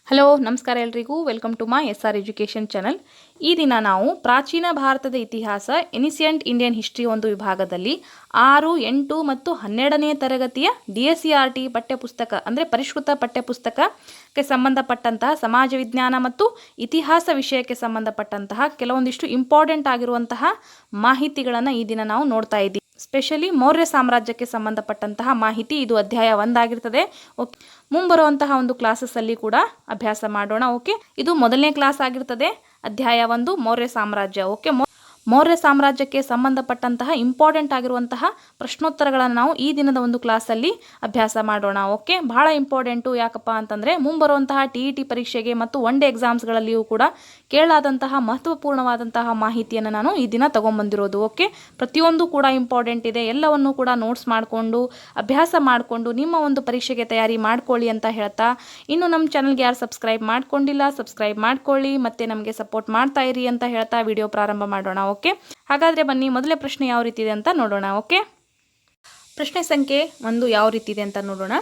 Hello ನಮಸ್ಕಾರ ಎಲ್ರಿಗೂ welcome to my SR education channel. ಈ ದಿನ ನಾವು ಪ್ರಾಚೀನ ಭಾರತದ ಇತಿಹಾಸ ಎನಿಸಿಯಂಟ್ ಇಂಡಿಯನ್ ಹಿಸ್ಟ್ರಿ ಒಂದು ವಿಭಾಗದಲ್ಲಿ 6, 8 ಮತ್ತು 12ನೇ ತರಗತಿಯ DSCRT ಪಠ್ಯಪುಸ್ತಕ ಅಂದರೆ ಪರಿಷ್ಕೃತ ಪಠ್ಯಪುಸ್ತಕಕ್ಕೆ ಸಂಬಂಧಪಟ್ಟಂತಹ ಸಮಾಜ ವಿಜ್ಞಾನ ಮತ್ತು ಇತಿಹಾಸ ವಿಷಯಕ್ಕೆ ಸಂಬಂಧಪಟ್ಟಂತಹ ಕೆಲವೊಂದಿಷ್ಟು ಇಂಪಾರ್ಟೆಂಟ್ ಆಗಿರುವಂತಹ ಮಾಹಿತಿಗಳನ್ನು ಈ ದಿನ ನಾವು ನೋಡ್ತಾ ಇದ್ದೀವಿ. ಸ್ಪೆಷಲಿ ಮೌರ್ಯ ಸಾಮ್ರಾಜ್ಯಕ್ಕೆ ಸಂಬಂಧಪಟ್ಟಂತಹ ಮಾಹಿತಿ ಇದು ಅಧ್ಯಾಯ 1 ಆಗಿರ್ತದೆ. ಓಕೆ, ಮುಂಬರುವಂತಹ ಒಂದು ಕ್ಲಾಸಸ್ಸಲ್ಲಿ ಕೂಡ ಅಭ್ಯಾಸ ಮಾಡೋಣ. ಓಕೆ, ಇದು ಮೊದಲನೇ ಕ್ಲಾಸ್ ಆಗಿರ್ತದೆ. ಅಧ್ಯಾಯ 1 ಮೌರ್ಯ ಸಾಮ್ರಾಜ್ಯ. ಓಕೆ, ಮೌರ್ಯ ಸಾಮ್ರಾಜ್ಯಕ್ಕೆ ಸಂಬಂಧಪಟ್ಟಂತಹ ಇಂಪಾರ್ಟೆಂಟ್ ಆಗಿರುವಂತಹ ಪ್ರಶ್ನೋತ್ತರಗಳನ್ನು ನಾವು ಈ ದಿನದ ಒಂದು ಕ್ಲಾಸಲ್ಲಿ ಅಭ್ಯಾಸ ಮಾಡೋಣ. ಓಕೆ, ಬಹಳ ಇಂಪಾರ್ಟೆಂಟು. ಯಾಕಪ್ಪ ಅಂತಂದರೆ ಮುಂಬರುವಂತಹ TET ಪರೀಕ್ಷೆಗೆ ಮತ್ತು ಒನ್ ಡೇ ಎಕ್ಸಾಮ್ಸ್ಗಳಲ್ಲಿಯೂ ಕೂಡ ಕೇಳಾದಂತಹ ಮಹತ್ವಪೂರ್ಣವಾದಂತಹ ಮಾಹಿತಿಯನ್ನು ನಾನು ಈ ದಿನ ತೊಗೊಂಬಂದಿರೋದು. ಓಕೆ, ಪ್ರತಿಯೊಂದು ಕೂಡ ಇಂಪಾರ್ಟೆಂಟ್ ಇದೆ. ಎಲ್ಲವನ್ನು ಕೂಡ ನೋಟ್ಸ್ ಮಾಡಿಕೊಂಡು ಅಭ್ಯಾಸ ಮಾಡಿಕೊಂಡು ನಿಮ್ಮ ಒಂದು ಪರೀಕ್ಷೆಗೆ ತಯಾರಿ ಮಾಡ್ಕೊಳ್ಳಿ ಅಂತ ಹೇಳ್ತಾ, ಇನ್ನು ನಮ್ಮ ಚಾನಲ್ಗೆ ಯಾರು ಸಬ್ಸ್ಕ್ರೈಬ್ ಮಾಡ್ಕೊಂಡಿಲ್ಲ ಸಬ್ಸ್ಕ್ರೈಬ್ ಮಾಡ್ಕೊಳ್ಳಿ, ಮತ್ತು ನಮಗೆ ಸಪೋರ್ಟ್ ಮಾಡ್ತಾ ಇರಿ ಅಂತ ಹೇಳ್ತಾ ವಿಡಿಯೋ ಪ್ರಾರಂಭ ಮಾಡೋಣ. ಓಕೆ, ಹಾಗಾದರೆ ಬನ್ನಿ ಮೊದಲೇ ಪ್ರಶ್ನೆ ಯಾವ ರೀತಿ ಇದೆ ಅಂತ ನೋಡೋಣ. ಓಕೆ, ಪ್ರಶ್ನೆ ಸಂಖ್ಯೆ 1 ಯಾವ ರೀತಿ ಇದೆ ಅಂತ ನೋಡೋಣ.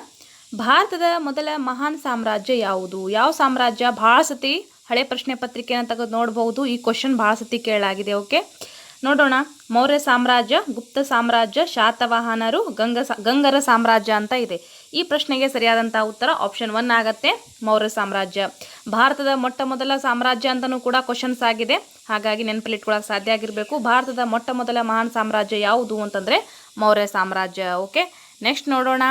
ಭಾರತದ ಮೊದಲ ಮಹಾನ್ ಸಾಮ್ರಾಜ್ಯ ಯಾವುದು? ಯಾವ ಸಾಮ್ರಾಜ್ಯ? ಭಾಳ ಸತಿ ಹಳೆ ಪ್ರಶ್ನೆ ಪತ್ರಿಕೆಯನ್ನು ತೆಗೆದು ನೋಡಬಹುದು. ಈ ಕ್ವಶನ್ ಭಾಳ ಸತಿ ಕೇಳಾಗಿದೆ. ಓಕೆ, ನೋಡೋಣ. ಮೌರ್ಯ ಸಾಮ್ರಾಜ್ಯ, ಗುಪ್ತ ಸಾಮ್ರಾಜ್ಯ, ಶಾತವಾಹನರು, ಗಂಗರ ಸಾಮ್ರಾಜ್ಯ ಅಂತ ಇದೆ. ಈ ಪ್ರಶ್ನೆಗೆ ಸರಿಯಾದಂಥ ಉತ್ತರ ಆಪ್ಷನ್ 1 ಆಗುತ್ತೆ, ಮೌರ್ಯ ಸಾಮ್ರಾಜ್ಯ. ಭಾರತದ ಮೊಟ್ಟ ಮೊದಲ ಸಾಮ್ರಾಜ್ಯ ಅಂತಲೂ ಕೂಡ ಕ್ವಶನ್ಸ್ ಆಗಿದೆ, ಹಾಗಾಗಿ ನೆನಪಲ್ಲಿಟ್ಕೊಳ್ಳೋಕೆ ಸಾಧ್ಯ ಆಗಿರಬೇಕು. ಭಾರತದ ಮೊಟ್ಟ ಮೊದಲ ಮಹಾನ್ ಸಾಮ್ರಾಜ್ಯ ಯಾವುದು ಅಂತಂದರೆ ಮೌರ್ಯ ಸಾಮ್ರಾಜ್ಯ. ಓಕೆ, ನೆಕ್ಸ್ಟ್ ನೋಡೋಣ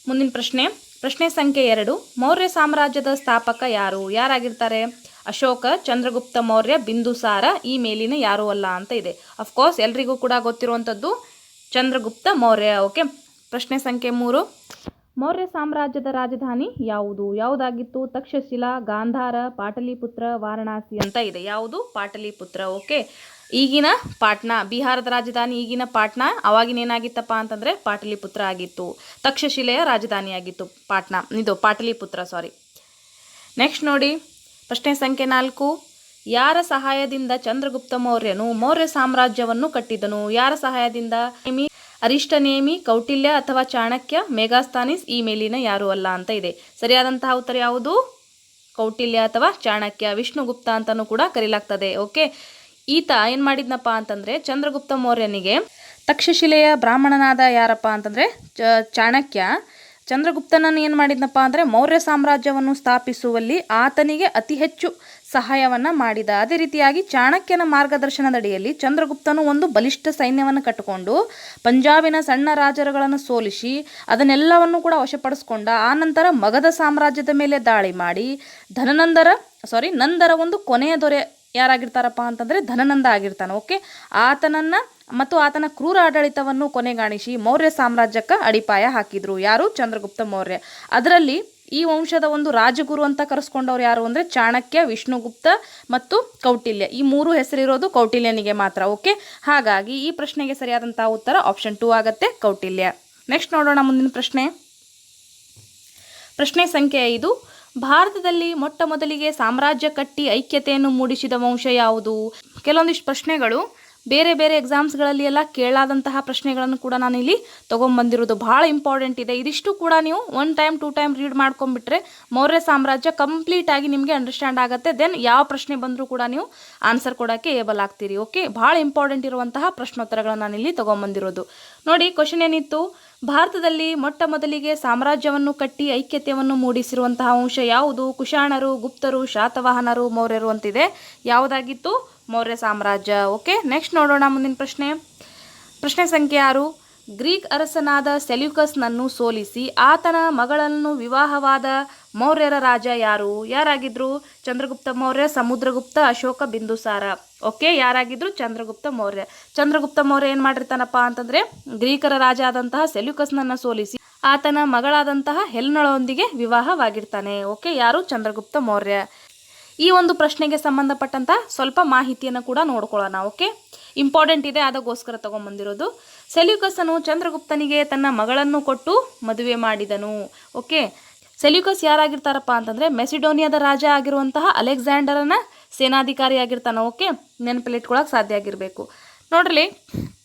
ಮುಂದಿನ ಪ್ರಶ್ನೆ. ಪ್ರಶ್ನೆ ಸಂಖ್ಯೆ 2, ಮೌರ್ಯ ಸಾಮ್ರಾಜ್ಯದ ಸ್ಥಾಪಕ ಯಾರು? ಯಾರಾಗಿರ್ತಾರೆ? ಅಶೋಕ, ಚಂದ್ರಗುಪ್ತ ಮೌರ್ಯ, ಬಿಂದುಸಾರ, ಈ ಮೇಲಿನ ಯಾರೂ ಅಲ್ಲ ಅಂತ ಇದೆ. ಅಫ್ಕೋರ್ಸ್ ಎಲ್ರಿಗೂ ಕೂಡ ಗೊತ್ತಿರುವಂಥದ್ದು ಚಂದ್ರಗುಪ್ತ ಮೌರ್ಯ. ಓಕೆ, ಪ್ರಶ್ನೆ ಸಂಖ್ಯೆ 3, ಮೌರ್ಯ ಸಾಮ್ರಾಜ್ಯದ ರಾಜಧಾನಿ ಯಾವುದು? ಯಾವುದಾಗಿತ್ತು? ತಕ್ಷಶಿಲಾ, ಗಾಂಧಾರ, ಪಾಟಲಿಪುತ್ರ, ವಾರಣಾಸಿ ಅಂತ ಇದೆ. ಯಾವುದು? ಪಾಟಲಿಪುತ್ರ. ಓಕೆ, ಈಗಿನ ಪಾಟ್ನಾ, ಬಿಹಾರದ ರಾಜಧಾನಿ ಈಗಿನ ಪಾಟ್ನಾ, ಅವಾಗಿನ ಏನಾಗಿತ್ತಪ್ಪ ಅಂತಂದರೆ ಪಾಟಲಿಪುತ್ರ ಆಗಿತ್ತು. ತಕ್ಷಶಿಲೆಯ ರಾಜಧಾನಿಯಾಗಿತ್ತು ಪಾಟ್ನಾ, ಇದು ಪಾಟಲಿಪುತ್ರ, ಸಾರಿ. ನೆಕ್ಸ್ಟ್ ನೋಡಿ, ಪ್ರಶ್ನೆ ಸಂಖ್ಯೆ 4, ಯಾರ ಸಹಾಯದಿಂದ ಚಂದ್ರಗುಪ್ತ ಮೌರ್ಯನು ಮೌರ್ಯ ಸಾಮ್ರಾಜ್ಯವನ್ನು ಕಟ್ಟಿದನು? ಯಾರ ಸಹಾಯದಿಂದ? ಅರಿಷ್ಟನೇಮಿ, ಕೌಟಿಲ್ಯ ಅಥವಾ ಚಾಣಕ್ಯ, ಮೆಗಾಸ್ಥಾನಿಸ್, ಈ ಮೇಲಿನ ಯಾರೂ ಅಲ್ಲ ಅಂತ ಇದೆ. ಸರಿಯಾದಂತಹ ಉತ್ತರ ಯಾವುದು? ಕೌಟಿಲ್ಯ ಅಥವಾ ಚಾಣಕ್ಯ, ವಿಷ್ಣುಗುಪ್ತ ಅಂತಲೂ ಕೂಡ ಕರೀಲಾಗ್ತದೆ. ಓಕೆ, ಈತ ಏನು ಮಾಡಿದ್ನಪ್ಪ ಅಂತಂದರೆ ಚಂದ್ರಗುಪ್ತ ಮೌರ್ಯನಿಗೆ ತಕ್ಷಶಿಲೆಯ ಬ್ರಾಹ್ಮಣನಾದ ಯಾರಪ್ಪ ಅಂತಂದರೆ ಚಾಣಕ್ಯ ಚಂದ್ರಗುಪ್ತನನ್ನು ಏನು ಮಾಡಿದ್ನಪ್ಪ ಅಂದರೆ ಮೌರ್ಯ ಸಾಮ್ರಾಜ್ಯವನ್ನು ಸ್ಥಾಪಿಸುವಲ್ಲಿ ಆತನಿಗೆ ಅತಿ ಹೆಚ್ಚು ಸಹಾಯವನ್ನು ಮಾಡಿದ. ಅದೇ ರೀತಿಯಾಗಿ ಚಾಣಕ್ಯನ ಮಾರ್ಗದರ್ಶನದಡಿಯಲ್ಲಿ ಚಂದ್ರಗುಪ್ತನು ಒಂದು ಬಲಿಷ್ಠ ಸೈನ್ಯವನ್ನು ಕಟ್ಟಿಕೊಂಡು ಪಂಜಾಬಿನ ಸಣ್ಣ ರಾಜರುಗಳನ್ನು ಸೋಲಿಸಿ ಅದನ್ನೆಲ್ಲವನ್ನು ಕೂಡ ವಶಪಡಿಸ್ಕೊಂಡ. ಆನಂತರ ಮಗಧ ಸಾಮ್ರಾಜ್ಯದ ಮೇಲೆ ದಾಳಿ ಮಾಡಿ ನಂದರ ಒಂದು ಕೊನೆಯ ದೊರೆ ಯಾರಾಗಿರ್ತಾರಪ್ಪ ಅಂತಂದರೆ ಧನನಂದ ಆಗಿರ್ತಾನೆ. ಓಕೆ, ಆತನನ್ನು ಮತ್ತು ಆತನ ಕ್ರೂರ ಆಡಳಿತವನ್ನು ಕೊನೆಗಾಣಿಸಿ ಮೌರ್ಯ ಸಾಮ್ರಾಜ್ಯಕ್ಕೆ ಅಡಿಪಾಯ ಹಾಕಿದ್ರು. ಯಾರು? ಚಂದ್ರಗುಪ್ತ ಮೌರ್ಯ. ಅದರಲ್ಲಿ ಈ ವಂಶದ ಒಂದು ರಾಜಗುರು ಅಂತ ಕರೆಸ್ಕೊಂಡವ್ರು ಯಾರು ಅಂದರೆ ಚಾಣಕ್ಯ, ವಿಷ್ಣುಗುಪ್ತ ಮತ್ತು ಕೌಟಿಲ್ಯ. ಈ 3 ಹೆಸರಿರೋದು ಕೌಟಿಲ್ಯನಿಗೆ ಮಾತ್ರ. ಓಕೆ, ಹಾಗಾಗಿ ಈ ಪ್ರಶ್ನೆಗೆ ಸರಿಯಾದಂಥ ಉತ್ತರ ಆಪ್ಷನ್ 2 ಆಗುತ್ತೆ, ಕೌಟಿಲ್ಯ. ನೆಕ್ಸ್ಟ್ ನೋಡೋಣ ಮುಂದಿನ ಪ್ರಶ್ನೆ. ಪ್ರಶ್ನೆ ಸಂಖ್ಯೆ 5, ಭಾರತದಲ್ಲಿ ಮೊಟ್ಟ ಮೊದಲಿಗೆ ಸಾಮ್ರಾಜ್ಯ ಕಟ್ಟಿ ಐಕ್ಯತೆಯನ್ನು ಮೂಡಿಸಿದ ವಂಶ ಯಾವುದು? ಕೆಲವೊಂದಿಷ್ಟು ಪ್ರಶ್ನೆಗಳು ಬೇರೆ ಬೇರೆ ಎಕ್ಸಾಮ್ಸ್ಗಳಲ್ಲಿ ಎಲ್ಲ ಕೇಳಾದಂತಹ ಪ್ರಶ್ನೆಗಳನ್ನು ಕೂಡ ನಾನು ಇಲ್ಲಿ ತೊಗೊಂಬಂದಿರೋದು ಭಾಳ ಇಂಪಾರ್ಟೆಂಟ್ ಇದೆ. ಇದಿಷ್ಟು ಕೂಡ ನೀವು 1 ಟೈಮ್ 2 ಟೈಮ್ ರೀಡ್ ಮಾಡ್ಕೊಂಡ್ಬಿಟ್ರೆ ಮೌರ್ಯ ಸಾಮ್ರಾಜ್ಯ ಕಂಪ್ಲೀಟಾಗಿ ನಿಮಗೆ ಅಂಡರ್ಸ್ಟ್ಯಾಂಡ್ ಆಗುತ್ತೆ. ದೆನ್ ಯಾವ ಪ್ರಶ್ನೆ ಬಂದರೂ ಕೂಡ ನೀವು ಆನ್ಸರ್ ಕೊಡೋಕ್ಕೆ ಏಬಲ್ ಆಗ್ತೀರಿ. ಓಕೆ, ಭಾಳ ಇಂಪಾರ್ಟೆಂಟ್ ಇರುವಂತಹ ಪ್ರಶ್ನೋತ್ತರಗಳನ್ನು ನಾನಿಲ್ಲಿ ತೊಗೊಂಬಂದಿರೋದು. ನೋಡಿ, ಕ್ವಶನ್ ಏನಿತ್ತು? ಭಾರತದಲ್ಲಿ ಮೊಟ್ಟ ಮೊದಲಿಗೆ ಸಾಮ್ರಾಜ್ಯವನ್ನು ಕಟ್ಟಿ ಐಕ್ಯತೆಯನ್ನು ಮೂಡಿಸಿರುವಂತಹ ವಂಶ ಯಾವುದು? ಕುಶಾಣರು, ಗುಪ್ತರು, ಶಾತವಾಹನರು, ಮೌರ್ಯರು ಅಂತಿದೆ. ಯಾವುದಾಗಿತ್ತು? ಮೌರ್ಯ ಸಾಮ್ರಾಜ್ಯ. ಓಕೆ, ನೆಕ್ಸ್ಟ್ ನೋಡೋಣ ಮುಂದಿನ ಪ್ರಶ್ನೆ. ಪ್ರಶ್ನೆ ಸಂಖ್ಯೆ 6, ಗ್ರೀಕ್ ಅರಸನಾದ ಸೆಲ್ಯೂಕಸ್ನನ್ನು ಸೋಲಿಸಿ ಆತನ ಮಗಳನ್ನು ವಿವಾಹವಾದ ಮೌರ್ಯರ ರಾಜ ಯಾರು? ಯಾರಾಗಿದ್ರು? ಚಂದ್ರಗುಪ್ತ ಮೌರ್ಯ, ಸಮುದ್ರಗುಪ್ತ, ಅಶೋಕ, ಬಿಂದುಸಾರ. ಓಕೆ, ಯಾರಾಗಿದ್ರು? ಚಂದ್ರಗುಪ್ತ ಮೌರ್ಯ. ಚಂದ್ರಗುಪ್ತ ಮೌರ್ಯ ಏನು ಮಾಡಿರ್ತಾನಪ್ಪ ಅಂತಂದರೆ ಗ್ರೀಕರ ರಾಜ ಆದಂತಹ ಸೆಲ್ಯೂಕಸ್ನನ್ನು ಸೋಲಿಸಿ ಆತನ ಮಗಳಾದಂತಹ ಹೆಲ್ನಳೊಂದಿಗೆ ವಿವಾಹವಾಗಿರ್ತಾನೆ. ಓಕೆ, ಯಾರು? ಚಂದ್ರಗುಪ್ತ ಮೌರ್ಯ. ಈ ಒಂದು ಪ್ರಶ್ನೆಗೆ ಸಂಬಂಧಪಟ್ಟಂಥ ಸ್ವಲ್ಪ ಮಾಹಿತಿಯನ್ನು ಕೂಡ ನೋಡ್ಕೊಳ್ಳೋಣ. ಓಕೆ, ಇಂಪಾರ್ಟೆಂಟ್ ಇದೆ, ಅದಕ್ಕೋಸ್ಕರ ತೊಗೊಂಬಂದಿರೋದು. ಸೆಲ್ಯೂಕಸನು ಚಂದ್ರಗುಪ್ತನಿಗೆ ತನ್ನ ಮಗಳನ್ನು ಕೊಟ್ಟು ಮದುವೆ ಮಾಡಿದನು. ಓಕೆ, ಸೆಲ್ಯೂಕಸ್ ಯಾರಾಗಿರ್ತಾರಪ್ಪ ಅಂತಂದರೆ ಮೆಸಿಡೋನಿಯಾದ ರಾಜ ಆಗಿರುವಂತಹ ಅಲೆಕ್ಸಾಂಡರನ ಸೇನಾಧಿಕಾರಿ ಆಗಿರ್ತಾನೆ. ಓಕೆ, ನೆನಪಲ್ಲಿಟ್ಕೊಳ್ಳೋಕೆ ಸಾಧ್ಯ ಆಗಿರಬೇಕು. ನೋಡ್ರಿ,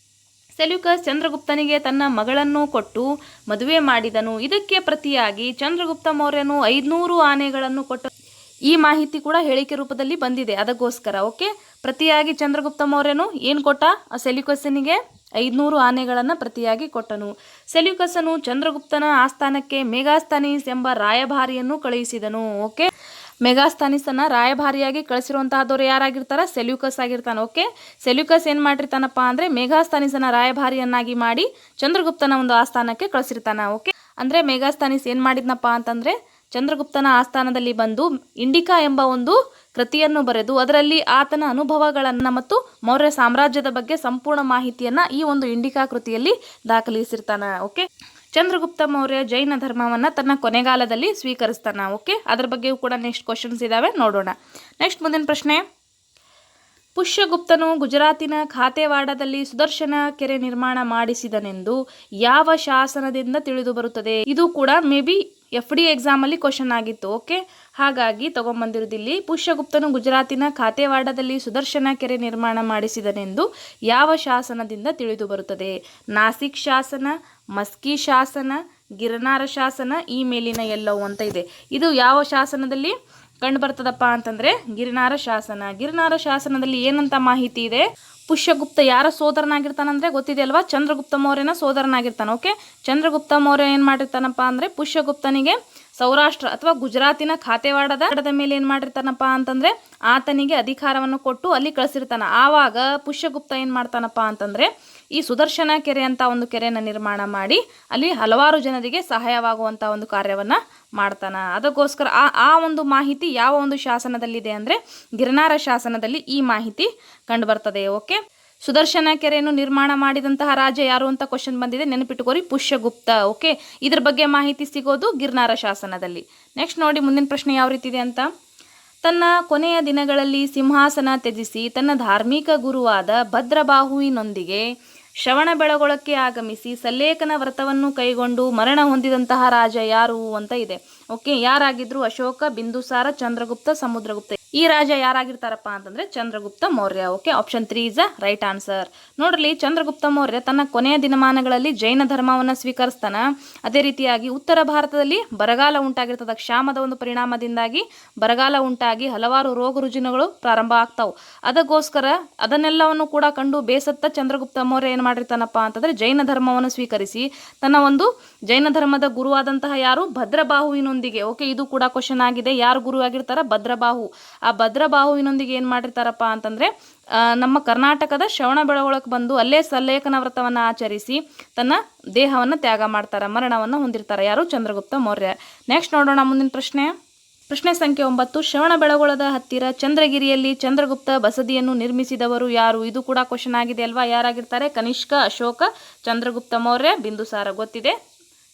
ಸೆಲ್ಯೂಕಸ್ ಚಂದ್ರಗುಪ್ತನಿಗೆ ತನ್ನ ಮಗಳನ್ನು ಕೊಟ್ಟು ಮದುವೆ ಮಾಡಿದನು. ಇದಕ್ಕೆ ಪ್ರತಿಯಾಗಿ ಚಂದ್ರಗುಪ್ತ ಮೌರ್ಯನು 500 ಆನೆಗಳನ್ನು ಕೊಟ್ಟು ಈ ಮಾಹಿತಿ ಕೂಡ ಹೇಳಿಕೆ ರೂಪದಲ್ಲಿ ಬಂದಿದೆ, ಅದಕ್ಕೋಸ್ಕರ. ಓಕೆ, ಪ್ರತಿಯಾಗಿ ಚಂದ್ರಗುಪ್ತ ಮೌರ್ಯನು ಏನು ಕೊಟ್ಟ? ಸೆಲ್ಯೂಕಸನಿಗೆ 500 ಆನೆಗಳನ್ನು ಪ್ರತಿಯಾಗಿ ಕೊಟ್ಟನು. ಸೆಲ್ಯೂಕಸನು ಚಂದ್ರಗುಪ್ತನ ಆಸ್ಥಾನಕ್ಕೆ ಮೆಗಾಸ್ತನೀಸ್ ಎಂಬ ರಾಯಭಾರಿಯನ್ನು ಕಳುಹಿಸಿದನು. ಓಕೆ, ಮೆಗಾಸ್ತನೀಸನ್ನು ರಾಯಭಾರಿಯಾಗಿ ಕಳಿಸಿರುವಂತಹದವ್ರು ಯಾರಾಗಿರ್ತಾರ? ಸೆಲ್ಯೂಕಸ್ ಆಗಿರ್ತಾನೆ. ಓಕೆ, ಸೆಲ್ಯೂಕಸ್ ಏನು ಮಾಡಿರ್ತಾನಪ್ಪ ಅಂದರೆ ಮೆಗಾಸ್ತನೀಸನ ರಾಯಭಾರಿಯನ್ನಾಗಿ ಮಾಡಿ ಚಂದ್ರಗುಪ್ತನ ಒಂದು ಆಸ್ಥಾನಕ್ಕೆ ಕಳಿಸಿರ್ತಾನ. ಓಕೆ, ಅಂದರೆ ಮೆಗಾಸ್ತನೀಸ್ ಏನು ಮಾಡಿದ್ನಪ್ಪ ಅಂತಂದರೆ ಚಂದ್ರಗುಪ್ತನ ಆಸ್ಥಾನದಲ್ಲಿ ಬಂದು ಇಂಡಿಕಾ ಎಂಬ ಒಂದು ಕೃತಿಯನ್ನು ಬರೆದು ಅದರಲ್ಲಿ ಆತನ ಅನುಭವಗಳನ್ನು ಮತ್ತು ಮೌರ್ಯ ಸಾಮ್ರಾಜ್ಯದ ಬಗ್ಗೆ ಸಂಪೂರ್ಣ ಮಾಹಿತಿಯನ್ನು ಈ ಒಂದು ಇಂಡಿಕಾ ಕೃತಿಯಲ್ಲಿ ದಾಖಲಿಸಿರ್ತಾನೆ. ಓಕೆ, ಚಂದ್ರಗುಪ್ತ ಮೌರ್ಯ ಜೈನ ಧರ್ಮವನ್ನು ತನ್ನ ಕೊನೆಗಾಲದಲ್ಲಿ ಸ್ವೀಕರಿಸ್ತಾನೆ. ಓಕೆ, ಅದ್ರ ಬಗ್ಗೆಯೂ ಕೂಡ ನೆಕ್ಸ್ಟ್ ಕ್ವಶನ್ಸ್ ಇದ್ದಾವೆ, ನೋಡೋಣ. ನೆಕ್ಸ್ಟ್ ಮುಂದಿನ ಪ್ರಶ್ನೆ, ಪುಷ್ಯಗುಪ್ತನು ಗುಜರಾತಿನ ಖಾತೆವಾಡದಲ್ಲಿ ಸುದರ್ಶನ ಕೆರೆ ನಿರ್ಮಾಣ ಮಾಡಿಸಿದನೆಂದು ಯಾವ ಶಾಸನದಿಂದ ತಿಳಿದು ಬರುತ್ತದೆ? ಇದು ಕೂಡ ಮೇ ಬಿ FD ಎಕ್ಸಾಮಲ್ಲಿ ಕ್ವಶನ್ ಆಗಿತ್ತು. ಓಕೆ, ಹಾಗಾಗಿ ತಗೊಂಬಂದಿರೋದಿಲ್ಲಿ ಪುಷ್ಯಗುಪ್ತನು ಗುಜರಾತಿನ ಖಾತೆವಾಡದಲ್ಲಿ ಸುದರ್ಶನ ಕೆರೆ ನಿರ್ಮಾಣ ಮಾಡಿಸಿದನೆಂದು ಯಾವ ಶಾಸನದಿಂದ ತಿಳಿದು ಬರುತ್ತದೆ? ನಾಸಿಕ್ ಶಾಸನ, ಮಸ್ಕಿ ಶಾಸನ, ಗಿರನಾರ ಶಾಸನ, ಈ ಮೇಲಿನ ಎಲ್ಲವೂ ಅಂತ ಇದೆ. ಇದು ಯಾವ ಶಾಸನದಲ್ಲಿ ಕಂಡು ಬರ್ತದಪ್ಪ ಅಂತಂದರೆ ಗಿರಿನಾರ ಶಾಸನ. ಗಿರಿನಾರ ಶಾಸನದಲ್ಲಿ ಏನಂತ ಮಾಹಿತಿ ಇದೆ? ಪುಷ್ಯಗುಪ್ತ ಯಾರ ಸೋದರನಾಗಿರ್ತಾನಂದ್ರೆ ಗೊತ್ತಿದೆ ಅಲ್ವಾ? ಚಂದ್ರಗುಪ್ತ ಮೌರ್ಯನ ಸೋದರನಾಗಿರ್ತಾನೆ. ಓಕೆ, ಚಂದ್ರಗುಪ್ತ ಮೌರ್ಯ ಏನು ಮಾಡಿರ್ತಾನಪ್ಪ ಅಂದರೆ ಪುಷ್ಯಗುಪ್ತನಿಗೆ ಸೌರಾಷ್ಟ್ರ ಅಥವಾ ಗುಜರಾತಿನ ಖಾತೆವಾಡದ ಮೇಲೆ ಏನು ಮಾಡಿರ್ತಾನಪ್ಪ ಅಂತಂದರೆ ಆತನಿಗೆ ಅಧಿಕಾರವನ್ನು ಕೊಟ್ಟು ಅಲ್ಲಿ ಕಳಿಸಿರ್ತಾನೆ. ಆವಾಗ ಪುಷ್ಯಗುಪ್ತ ಏನು ಮಾಡ್ತಾನಪ್ಪ ಅಂತಂದರೆ ಈ ಸುದರ್ಶನ ಕೆರೆ ಅಂತ ಒಂದು ಕೆರೆಯನ್ನು ನಿರ್ಮಾಣ ಮಾಡಿ ಅಲ್ಲಿ ಹಲವಾರು ಜನರಿಗೆ ಸಹಾಯವಾಗುವಂಥ ಒಂದು ಕಾರ್ಯವನ್ನು ಮಾಡ್ತಾನೆ. ಅದಕ್ಕೋಸ್ಕರ ಆ ಒಂದು ಮಾಹಿತಿ ಯಾವ ಒಂದು ಶಾಸನದಲ್ಲಿದೆ ಅಂದರೆ ಗಿರನಾರ ಶಾಸನದಲ್ಲಿ ಈ ಮಾಹಿತಿ ಕಂಡು ಬರ್ತದೆ. ಓಕೆ, ಸುದರ್ಶನ ಕೆರೆಯನ್ನು ನಿರ್ಮಾಣ ಮಾಡಿದಂತಹ ರಾಜ ಯಾರು ಅಂತ ಕ್ವಶನ್ ಬಂದಿದೆ, ನೆನಪಿಟ್ಟುಕೋರಿ, ಪುಷ್ಯಗುಪ್ತ. ಓಕೆ, ಇದ್ರ ಬಗ್ಗೆ ಮಾಹಿತಿ ಸಿಗೋದು ಗಿರ್ನಾರ ಶಾಸನದಲ್ಲಿ. ನೆಕ್ಸ್ಟ್ ನೋಡಿ ಮುಂದಿನ ಪ್ರಶ್ನೆ ಯಾವ ರೀತಿ ಇದೆ ಅಂತ. ತನ್ನ ಕೊನೆಯ ದಿನಗಳಲ್ಲಿ ಸಿಂಹಾಸನ ತ್ಯಜಿಸಿ ತನ್ನ ಧಾರ್ಮಿಕ ಗುರುವಾದ ಭದ್ರಬಾಹುವಿನೊಂದಿಗೆ ಶ್ರವಣಬೆಳಗೊಳಕ್ಕೆ ಆಗಮಿಸಿ ಸಲ್ಲೇಖನ ವ್ರತವನ್ನು ಕೈಗೊಂಡು ಮರಣ ಹೊಂದಿದಂತಹ ರಾಜ ಯಾರು ಅಂತ ಇದೆ. ಓಕೆ, ಯಾರಾಗಿದ್ರು? ಅಶೋಕ, ಬಿಂದುಸಾರ, ಚಂದ್ರಗುಪ್ತ, ಸಮುದ್ರಗುಪ್ತ. ಈ ರಾಜ ಯಾರಾಗಿರ್ತಾರಪ್ಪ ಅಂತಂದ್ರೆ Chandragupta Maurya. Okay, option 3 is a right answer. ನೋಡ್ರಿ, ಚಂದ್ರಗುಪ್ತ ಮೌರ್ಯ ತನ್ನ ಕೊನೆಯ ದಿನಮಾನಗಳಲ್ಲಿ ಜೈನ ಧರ್ಮವನ್ನು ಸ್ವೀಕರಿಸ್ತಾನ. ಅದೇ ರೀತಿಯಾಗಿ ಉತ್ತರ ಭಾರತದಲ್ಲಿ ಬರಗಾಲ ಉಂಟಾಗಿರ್ತದೆ. ಕ್ಷಾಮದ ಒಂದು ಪರಿಣಾಮದಿಂದಾಗಿ ಬರಗಾಲ ಉಂಟಾಗಿ ಹಲವಾರು ರೋಗ ರುಜಿನಗಳು ಪ್ರಾರಂಭ ಆಗ್ತಾವು. ಅದಕ್ಕೋಸ್ಕರ ಅದನ್ನೆಲ್ಲವನ್ನು ಕೂಡ ಕಂಡು ಬೇಸತ್ತ ಚಂದ್ರಗುಪ್ತ ಮೌರ್ಯ ಏನು ಮಾಡಿರ್ತಾನಪ್ಪ ಅಂತಂದ್ರೆ ಜೈನ ಧರ್ಮವನ್ನು ಸ್ವೀಕರಿಸಿ ತನ್ನ ಒಂದು ಜೈನ ಧರ್ಮದ ಗುರುವಾದಂತಹ ಯಾರು? ಭದ್ರಬಾಹುವಿನೊಂದಿಗೆ. ಓಕೆ, ಇದು ಕೂಡ ಕ್ವಶನ್ ಆಗಿದೆ. ಯಾರು ಗುರು ಆಗಿರ್ತಾರ? ಭದ್ರಬಾಹು. ಆ ಭದ್ರಬಾಹುವಿನೊಂದಿಗೆ ಏನು ಮಾಡಿರ್ತಾರಪ್ಪ ಅಂತಂದ್ರೆ ನಮ್ಮ ಕರ್ನಾಟಕದ ಶ್ರವಣಬೆಳಗೊಳಕ್ಕೆ ಬಂದು ಅಲ್ಲೇ ಸಲ್ಲೇಖನ ವ್ರತವನ್ನು ಆಚರಿಸಿ ತನ್ನ ದೇಹವನ್ನು ತ್ಯಾಗ ಮಾಡ್ತಾರೆ, ಮರಣವನ್ನು ಹೊಂದಿರ್ತಾರೆ. ಯಾರು? ಚಂದ್ರಗುಪ್ತ ಮೌರ್ಯ. ನೆಕ್ಸ್ಟ್ ನೋಡೋಣ ಮುಂದಿನ ಪ್ರಶ್ನೆ. ಪ್ರಶ್ನೆ ಸಂಖ್ಯೆ 9. ಶ್ರವಣಬೆಳಗೊಳದ ಹತ್ತಿರ ಚಂದ್ರಗಿರಿಯಲ್ಲಿ ಚಂದ್ರಗುಪ್ತ ಬಸದಿಯನ್ನು ನಿರ್ಮಿಸಿದವರು ಯಾರು? ಇದು ಕೂಡ ಕ್ವಶನ್ ಆಗಿದೆ ಅಲ್ವಾ? ಯಾರಾಗಿರ್ತಾರೆ? ಕನಿಷ್ಕ, ಅಶೋಕ, ಚಂದ್ರಗುಪ್ತ ಮೌರ್ಯ, ಬಿಂದುಸಾರ. ಗೊತ್ತಿದೆ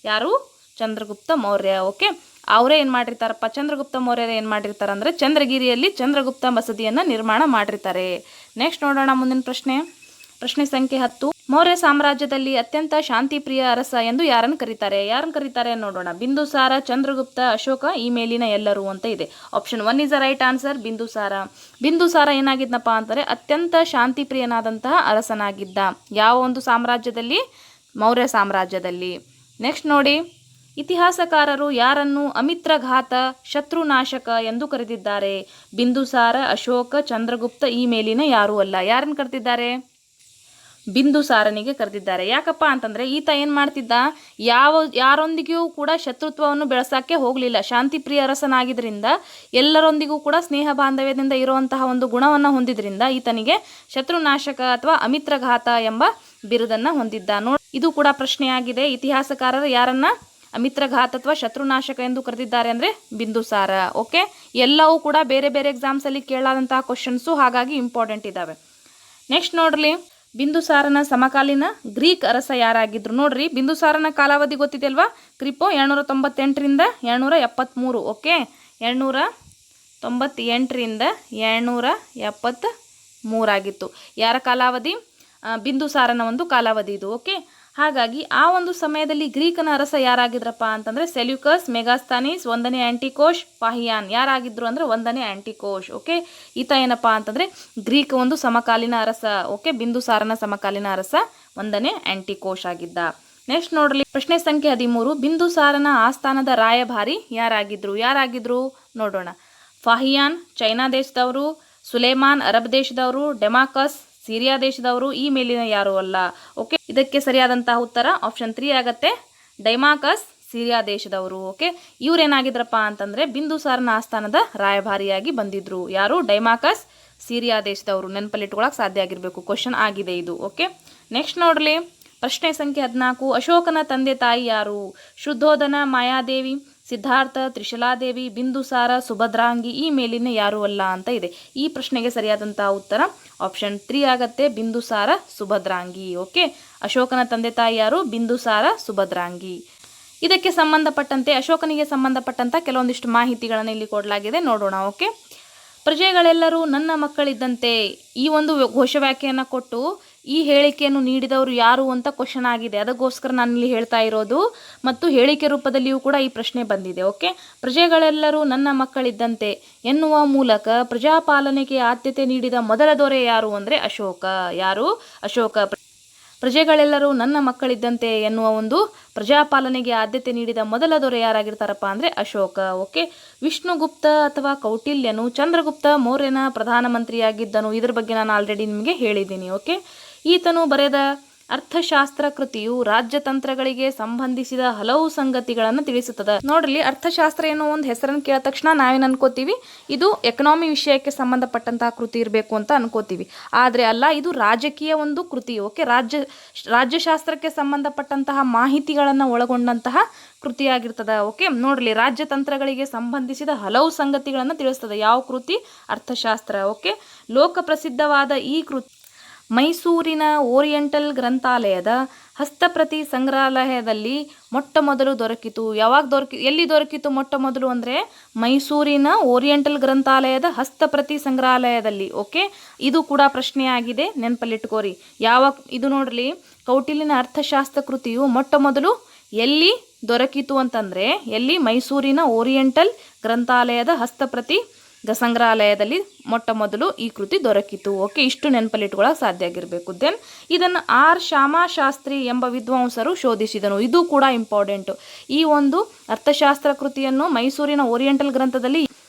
ಯಾರು? ಚಂದ್ರಗುಪ್ತ ಮೌರ್ಯ. ಓಕೆ, ಅವರೇ ಏನು ಮಾಡಿರ್ತಾರಪ್ಪ? ಚಂದ್ರಗುಪ್ತ ಮೌರ್ಯರೇ ಏನು ಮಾಡಿರ್ತಾರೆ ಅಂದರೆ ಚಂದ್ರಗಿರಿಯಲ್ಲಿ ಚಂದ್ರಗುಪ್ತ ಬಸದಿಯನ್ನು ನಿರ್ಮಾಣ ಮಾಡಿರ್ತಾರೆ. ನೆಕ್ಸ್ಟ್ ನೋಡೋಣ ಮುಂದಿನ ಪ್ರಶ್ನೆ. ಪ್ರಶ್ನೆ ಸಂಖ್ಯೆ 10. ಮೌರ್ಯ ಸಾಮ್ರಾಜ್ಯದಲ್ಲಿ ಅತ್ಯಂತ ಶಾಂತಿಪ್ರಿಯ ಅರಸ ಎಂದು ಯಾರನ್ನು ಕರೀತಾರೆ? ನೋಡೋಣ. ಬಿಂದುಸಾರ, ಚಂದ್ರಗುಪ್ತ, ಅಶೋಕ, ಈ ಮೇಲಿನ ಎಲ್ಲರೂ ಅಂತ ಇದೆ. Option 1 is a right answer, Bindusara. Bindusara ಏನಾಗಿದ್ನಪ್ಪ ಅಂತಾರೆ ಅತ್ಯಂತ ಶಾಂತಿಪ್ರಿಯನಾದಂತಹ ಅರಸನಾಗಿದ್ದ. ಯಾವ ಒಂದು ಸಾಮ್ರಾಜ್ಯದಲ್ಲಿ? ಮೌರ್ಯ ಸಾಮ್ರಾಜ್ಯದಲ್ಲಿ. ನೆಕ್ಸ್ಟ್ ನೋಡಿ, ಇತಿಹಾಸಕಾರರು ಯಾರನ್ನು ಅಮಿತ್ರಘಾತ, ಶತ್ರುನಾಶಕ ಎಂದು ಕರೆದಿದ್ದಾರೆ? ಬಿಂದುಸಾರ, ಅಶೋಕ, ಚಂದ್ರಗುಪ್ತ, ಈ ಮೇಲಿನ ಯಾರೂ ಅಲ್ಲ. ಯಾರನ್ನು ಕರೆದಿದ್ದಾರೆ? ಬಿಂದುಸಾರನಿಗೆ ಕರೆದಿದ್ದಾರೆ. ಯಾಕಪ್ಪ ಅಂತಂದರೆ ಈತ ಏನು ಮಾಡ್ತಿದ್ದ? ಯಾರೊಂದಿಗೂ ಕೂಡ ಶತ್ರುತ್ವವನ್ನು ಬೆಳೆಸೋಕ್ಕೆ ಹೋಗಲಿಲ್ಲ. ಶಾಂತಿಪ್ರಿಯ ಅರಸನಾಗಿದ್ದರಿಂದ ಎಲ್ಲರೊಂದಿಗೂ ಕೂಡ ಸ್ನೇಹ ಬಾಂಧವ್ಯದಿಂದ ಇರುವಂತಹ ಒಂದು ಗುಣವನ್ನು ಹೊಂದಿದ್ರಿಂದ ಈತನಿಗೆ ಶತ್ರುನಾಶಕ ಅಥವಾ ಅಮಿತ್ರಘಾತ ಎಂಬ ಬಿರುದನ್ನು ಹೊಂದಿದ್ದ. ಇದು ಕೂಡ ಪ್ರಶ್ನೆಯಾಗಿದೆ. ಇತಿಹಾಸಕಾರರು ಯಾರನ್ನ ಅಮಿತ್ರಘಾತ ಅಥವಾ ಶತ್ರುನಾಶಕ ಎಂದು ಕರೆದಿದ್ದಾರೆ ಅಂದರೆ ಬಿಂದುಸಾರ. ಓಕೆ, ಎಲ್ಲವೂ ಕೂಡ ಬೇರೆ ಬೇರೆ ಎಕ್ಸಾಮ್ಸಲ್ಲಿ ಕೇಳಾದಂತಹ ಕ್ವಶನ್ಸು, ಹಾಗಾಗಿ ಇಂಪಾರ್ಟೆಂಟ್ ಇದ್ದಾವೆ. ನೆಕ್ಸ್ಟ್ ನೋಡ್ರಿ, ಬಿಂದುಸಾರನ ಸಮಕಾಲೀನ ಗ್ರೀಕ್ ಅರಸ ಯಾರಾಗಿದ್ರು? ನೋಡ್ರಿ, ಬಿಂದುಸಾರನ ಕಾಲಾವಧಿ ಗೊತ್ತಿದೆ ಅಲ್ವಾ? ಕ್ರಿಪೋ 798ರಿಂದ 773. ಓಕೆ, 798ರಿಂದ 773 ಆಗಿತ್ತು. ಯಾರ ಕಾಲಾವಧಿ? ಬಿಂದುಸಾರನ ಒಂದು ಕಾಲಾವಧಿ ಇದು. ಓಕೆ, ಹಾಗಾಗಿ ಆ ಒಂದು ಸಮಯದಲ್ಲಿ ಗ್ರೀಕನ ಅರಸ ಯಾರಾಗಿದ್ರಪ್ಪ ಅಂತಂದರೆ ಸೆಲ್ಯೂಕಸ್, ಮೆಗಾಸ್ತನೀಸ್, 1ನೇ ಆಂಟಿಕೋಶ್, ಪಾಹಿಯಾನ್. ಯಾರಾಗಿದ್ರು ಅಂದರೆ 1ನೇ ಆಂಟಿಕೋಶ್. ಓಕೆ, ಈತ ಏನಪ್ಪ ಅಂತಂದರೆ ಗ್ರೀಕ್ ಒಂದು ಸಮಕಾಲೀನ ಅರಸ. ಓಕೆ, ಬಿಂದುಸಾರನ ಸಮಕಾಲೀನ ಅರಸ 1ನೇ ಆಂಟಿಕೋಶ್ ಆಗಿದ್ದ. ನೆಕ್ಸ್ಟ್ ನೋಡ್ರಿ, ಪ್ರಶ್ನೆ ಸಂಖ್ಯೆ 13. ಬಿಂದುಸಾರನ ಆಸ್ಥಾನದ ರಾಯಭಾರಿ ಯಾರಾಗಿದ್ರು? ನೋಡೋಣ. ಫಾಹಿಯಾನ್ ಚೈನಾ ದೇಶದವರು, ಸುಲೇಮಾನ್ ಅರಬ್ ದೇಶದವರು, ಡೆಮಾಕಸ್ ಸಿರಿಯಾ ದೇಶದವರು, ಈ ಮೇಲಿನ ಯಾರು ಅಲ್ಲ. ಓಕೆ, ಇದಕ್ಕೆ ಸರಿಯಾದಂತಹ ಉತ್ತರ ಆಪ್ಷನ್ 3 ಆಗತ್ತೆ, ಡೈಮಾಕಸ್ ಸಿರಿಯಾ ದೇಶದವರು. ಓಕೆ, ಇವ್ರೇನಾಗಿದ್ರಪ್ಪ ಅಂತಂದರೆ ಬಿಂದುಸಾರನ ಆಸ್ಥಾನದ ರಾಯಭಾರಿಯಾಗಿ ಬಂದಿದ್ರು. ಯಾರು? ಡೈಮಾಕಸ್ ಸಿರಿಯಾ ದೇಶದವರು. ನೆನಪಲ್ಲಿಟ್ಕೊಳ್ಳೋಕೆ ಸಾಧ್ಯ ಆಗಿರಬೇಕು, ಕ್ವಶನ್ ಆಗಿದೆ ಇದು. ಓಕೆ, ನೆಕ್ಸ್ಟ್ ನೋಡ್ರಿ ಪ್ರಶ್ನೆ ಸಂಖ್ಯೆ 14. ಅಶೋಕನ ತಂದೆ ತಾಯಿ ಯಾರು? ಶುದ್ಧೋಧನ, ಮಾಯಾದೇವಿ, ಸಿದ್ಧಾರ್ಥ, ತ್ರಿಶಲಾದೇವಿ, ಬಿಂದುಸಾರ, ಸುಭದ್ರಾಂಗಿ, ಈ ಮೇಲಿನ ಯಾರು ಅಲ್ಲ ಅಂತ ಇದೆ. ಈ ಪ್ರಶ್ನೆಗೆ ಸರಿಯಾದಂತಹ ಉತ್ತರ ಆಪ್ಷನ್ 3 ಆಗತ್ತೆ, ಬಿಂದುಸಾರ, ಸುಭದ್ರಾಂಗಿ. ಓಕೆ, ಅಶೋಕನ ತಂದೆ ತಾಯಿ ಯಾರು? ಬಿಂದುಸಾರ, ಸುಭದ್ರಾಂಗಿ. ಇದಕ್ಕೆ ಸಂಬಂಧಪಟ್ಟಂತೆ ಅಶೋಕನಿಗೆ ಸಂಬಂಧಪಟ್ಟಂತ ಕೆಲವೊಂದಿಷ್ಟು ಮಾಹಿತಿಗಳನ್ನು ಇಲ್ಲಿ ಕೊಡಲಾಗಿದೆ, ನೋಡೋಣ. ಓಕೆ, ಪ್ರಜೆಗಳೆಲ್ಲರೂ ನನ್ನ ಮಕ್ಕಳಿದ್ದಂತೆ, ಈ ಒಂದು ಘೋಷವಾಕ್ಯವನ್ನು ಕೊಟ್ಟು ಈ ಹೇಳಿಕೆಯನ್ನು ನೀಡಿದವರು ಯಾರು ಅಂತ ಕ್ವಶನ್ ಆಗಿದೆ. ಅದಕ್ಕೋಸ್ಕರ ನಾನು ಇಲ್ಲಿ ಹೇಳ್ತಾ ಇರೋದು, ಮತ್ತು ಹೇಳಿಕೆ ರೂಪದಲ್ಲಿಯೂ ಕೂಡ ಈ ಪ್ರಶ್ನೆ ಬಂದಿದೆ. ಓಕೆ, ಪ್ರಜೆಗಳೆಲ್ಲರೂ ನನ್ನ ಮಕ್ಕಳಿದ್ದಂತೆ ಎನ್ನುವ ಮೂಲಕ ಪ್ರಜಾಪಾಲನೆಗೆ ಆದ್ಯತೆ ನೀಡಿದ ಮೊದಲ ದೊರೆ ಯಾರು ಅಂದರೆ ಅಶೋಕ. ಯಾರು? ಅಶೋಕ. ಪ್ರಜೆಗಳೆಲ್ಲರೂ ನನ್ನ ಮಕ್ಕಳಿದ್ದಂತೆ ಎನ್ನುವ ಒಂದು ಪ್ರಜಾಪಾಲನೆಗೆ ಆದ್ಯತೆ ನೀಡಿದ ಮೊದಲ ದೊರೆ ಯಾರಾಗಿರ್ತಾರಪ್ಪ ಅಂದರೆ ಅಶೋಕ. ಓಕೆ, ವಿಷ್ಣುಗುಪ್ತ ಅಥವಾ ಕೌಟಿಲ್ಯನು ಚಂದ್ರಗುಪ್ತ ಮೌರ್ಯನ ಪ್ರಧಾನಮಂತ್ರಿಯಾಗಿದ್ದನು. ಇದ್ರ ಬಗ್ಗೆ ನಾನು ಆಲ್ರೆಡಿ ನಿಮಗೆ ಹೇಳಿದ್ದೀನಿ. ಓಕೆ, ಈತನು ಬರೆದ ಅರ್ಥಶಾಸ್ತ್ರ ಕೃತಿಯು ರಾಜ್ಯತಂತ್ರಗಳಿಗೆ ಸಂಬಂಧಿಸಿದ ಹಲವು ಸಂಗತಿಗಳನ್ನು ತಿಳಿಸುತ್ತದೆ. ನೋಡ್ರಿ, ಅರ್ಥಶಾಸ್ತ್ರ ಏನೋ ಒಂದು ಹೆಸರನ್ನು ಕೇಳಿದ ತಕ್ಷಣ ನಾವೇನು ಅನ್ಕೋತೀವಿ, ಇದು ಎಕನಾಮಿ ವಿಷಯಕ್ಕೆ ಸಂಬಂಧಪಟ್ಟಂತಹ ಕೃತಿ ಇರಬೇಕು ಅಂತ ಅನ್ಕೋತೀವಿ. ಆದರೆ ಅಲ್ಲ, ಇದು ರಾಜಕೀಯ ಒಂದು ಕೃತಿ. ಓಕೆ, ರಾಜ್ಯಶಾಸ್ತ್ರಕ್ಕೆ ಸಂಬಂಧಪಟ್ಟಂತಹ ಮಾಹಿತಿಗಳನ್ನು ಒಳಗೊಂಡಂತಹ ಕೃತಿಯಾಗಿರ್ತದೆ. ಓಕೆ, ನೋಡ್ರಿ, ರಾಜ್ಯತಂತ್ರಗಳಿಗೆ ಸಂಬಂಧಿಸಿದ ಹಲವು ಸಂಗತಿಗಳನ್ನು ತಿಳಿಸ್ತದೆ. ಯಾವ ಕೃತಿ? ಅರ್ಥಶಾಸ್ತ್ರ. ಓಕೆ, ಲೋಕಪ್ರಸಿದ್ಧವಾದ ಈ ಕೃತಿ ಮೈಸೂರಿನ ಓರಿಯೆಂಟಲ್ ಗ್ರಂಥಾಲಯದ ಹಸ್ತಪ್ರತಿ ಸಂಗ್ರಹಾಲಯದಲ್ಲಿ ಮೊಟ್ಟ ಮೊದಲು ದೊರಕಿತು. ಎಲ್ಲಿ ದೊರಕಿತು ಮೊಟ್ಟ ಮೊದಲು ಅಂದರೆ ಮೈಸೂರಿನ ಓರಿಯೆಂಟಲ್ ಗ್ರಂಥಾಲಯದ ಹಸ್ತಪ್ರತಿ ಸಂಗ್ರಹಾಲಯದಲ್ಲಿ. ಓಕೆ, ಇದು ಕೂಡ ಪ್ರಶ್ನೆಯಾಗಿದೆ, ನೆನಪಲ್ಲಿಟ್ಕೋರಿ. ಇದು ನೋಡ್ರಿ, ಕೌಟಿಲ್ಯನ ಅರ್ಥಶಾಸ್ತ್ರ ಕೃತಿಯು ಮೊಟ್ಟ ಮೊದಲು ಎಲ್ಲಿ ದೊರಕಿತು ಅಂತಂದರೆ ಎಲ್ಲಿ? ಮೈಸೂರಿನ ಓರಿಯೆಂಟಲ್ ಗ್ರಂಥಾಲಯದ ಹಸ್ತಪ್ರತಿ ಸಂಗ್ರಹಾಲಯದಲ್ಲಿ ಮೊಟ್ಟ ಮೊದಲು ಈ ಕೃತಿ ದೊರಕಿತು. ಓಕೆ, ಇಷ್ಟು ನೆನಪಲ್ಲಿಟ್ಕೊಳ್ಳೋಕೆ ಸಾಧ್ಯ ಆಗಿರಬೇಕು. ದೆನ್ ಇದನ್ನು ಆರ್ ಶ್ಯಾಮಶಾಸ್ತ್ರಿ ಎಂಬ ವಿದ್ವಾಂಸರು ಶೋಧಿಸಿದನು. ಇದು ಕೂಡ ಇಂಪಾರ್ಟೆಂಟು. ಈ ಒಂದು ಅರ್ಥಶಾಸ್ತ್ರ ಕೃತಿಯನ್ನು ಮೈಸೂರಿನ ಓರಿಯೆಂಟಲ್ ಗ್ರಂಥದಲ್ಲಿ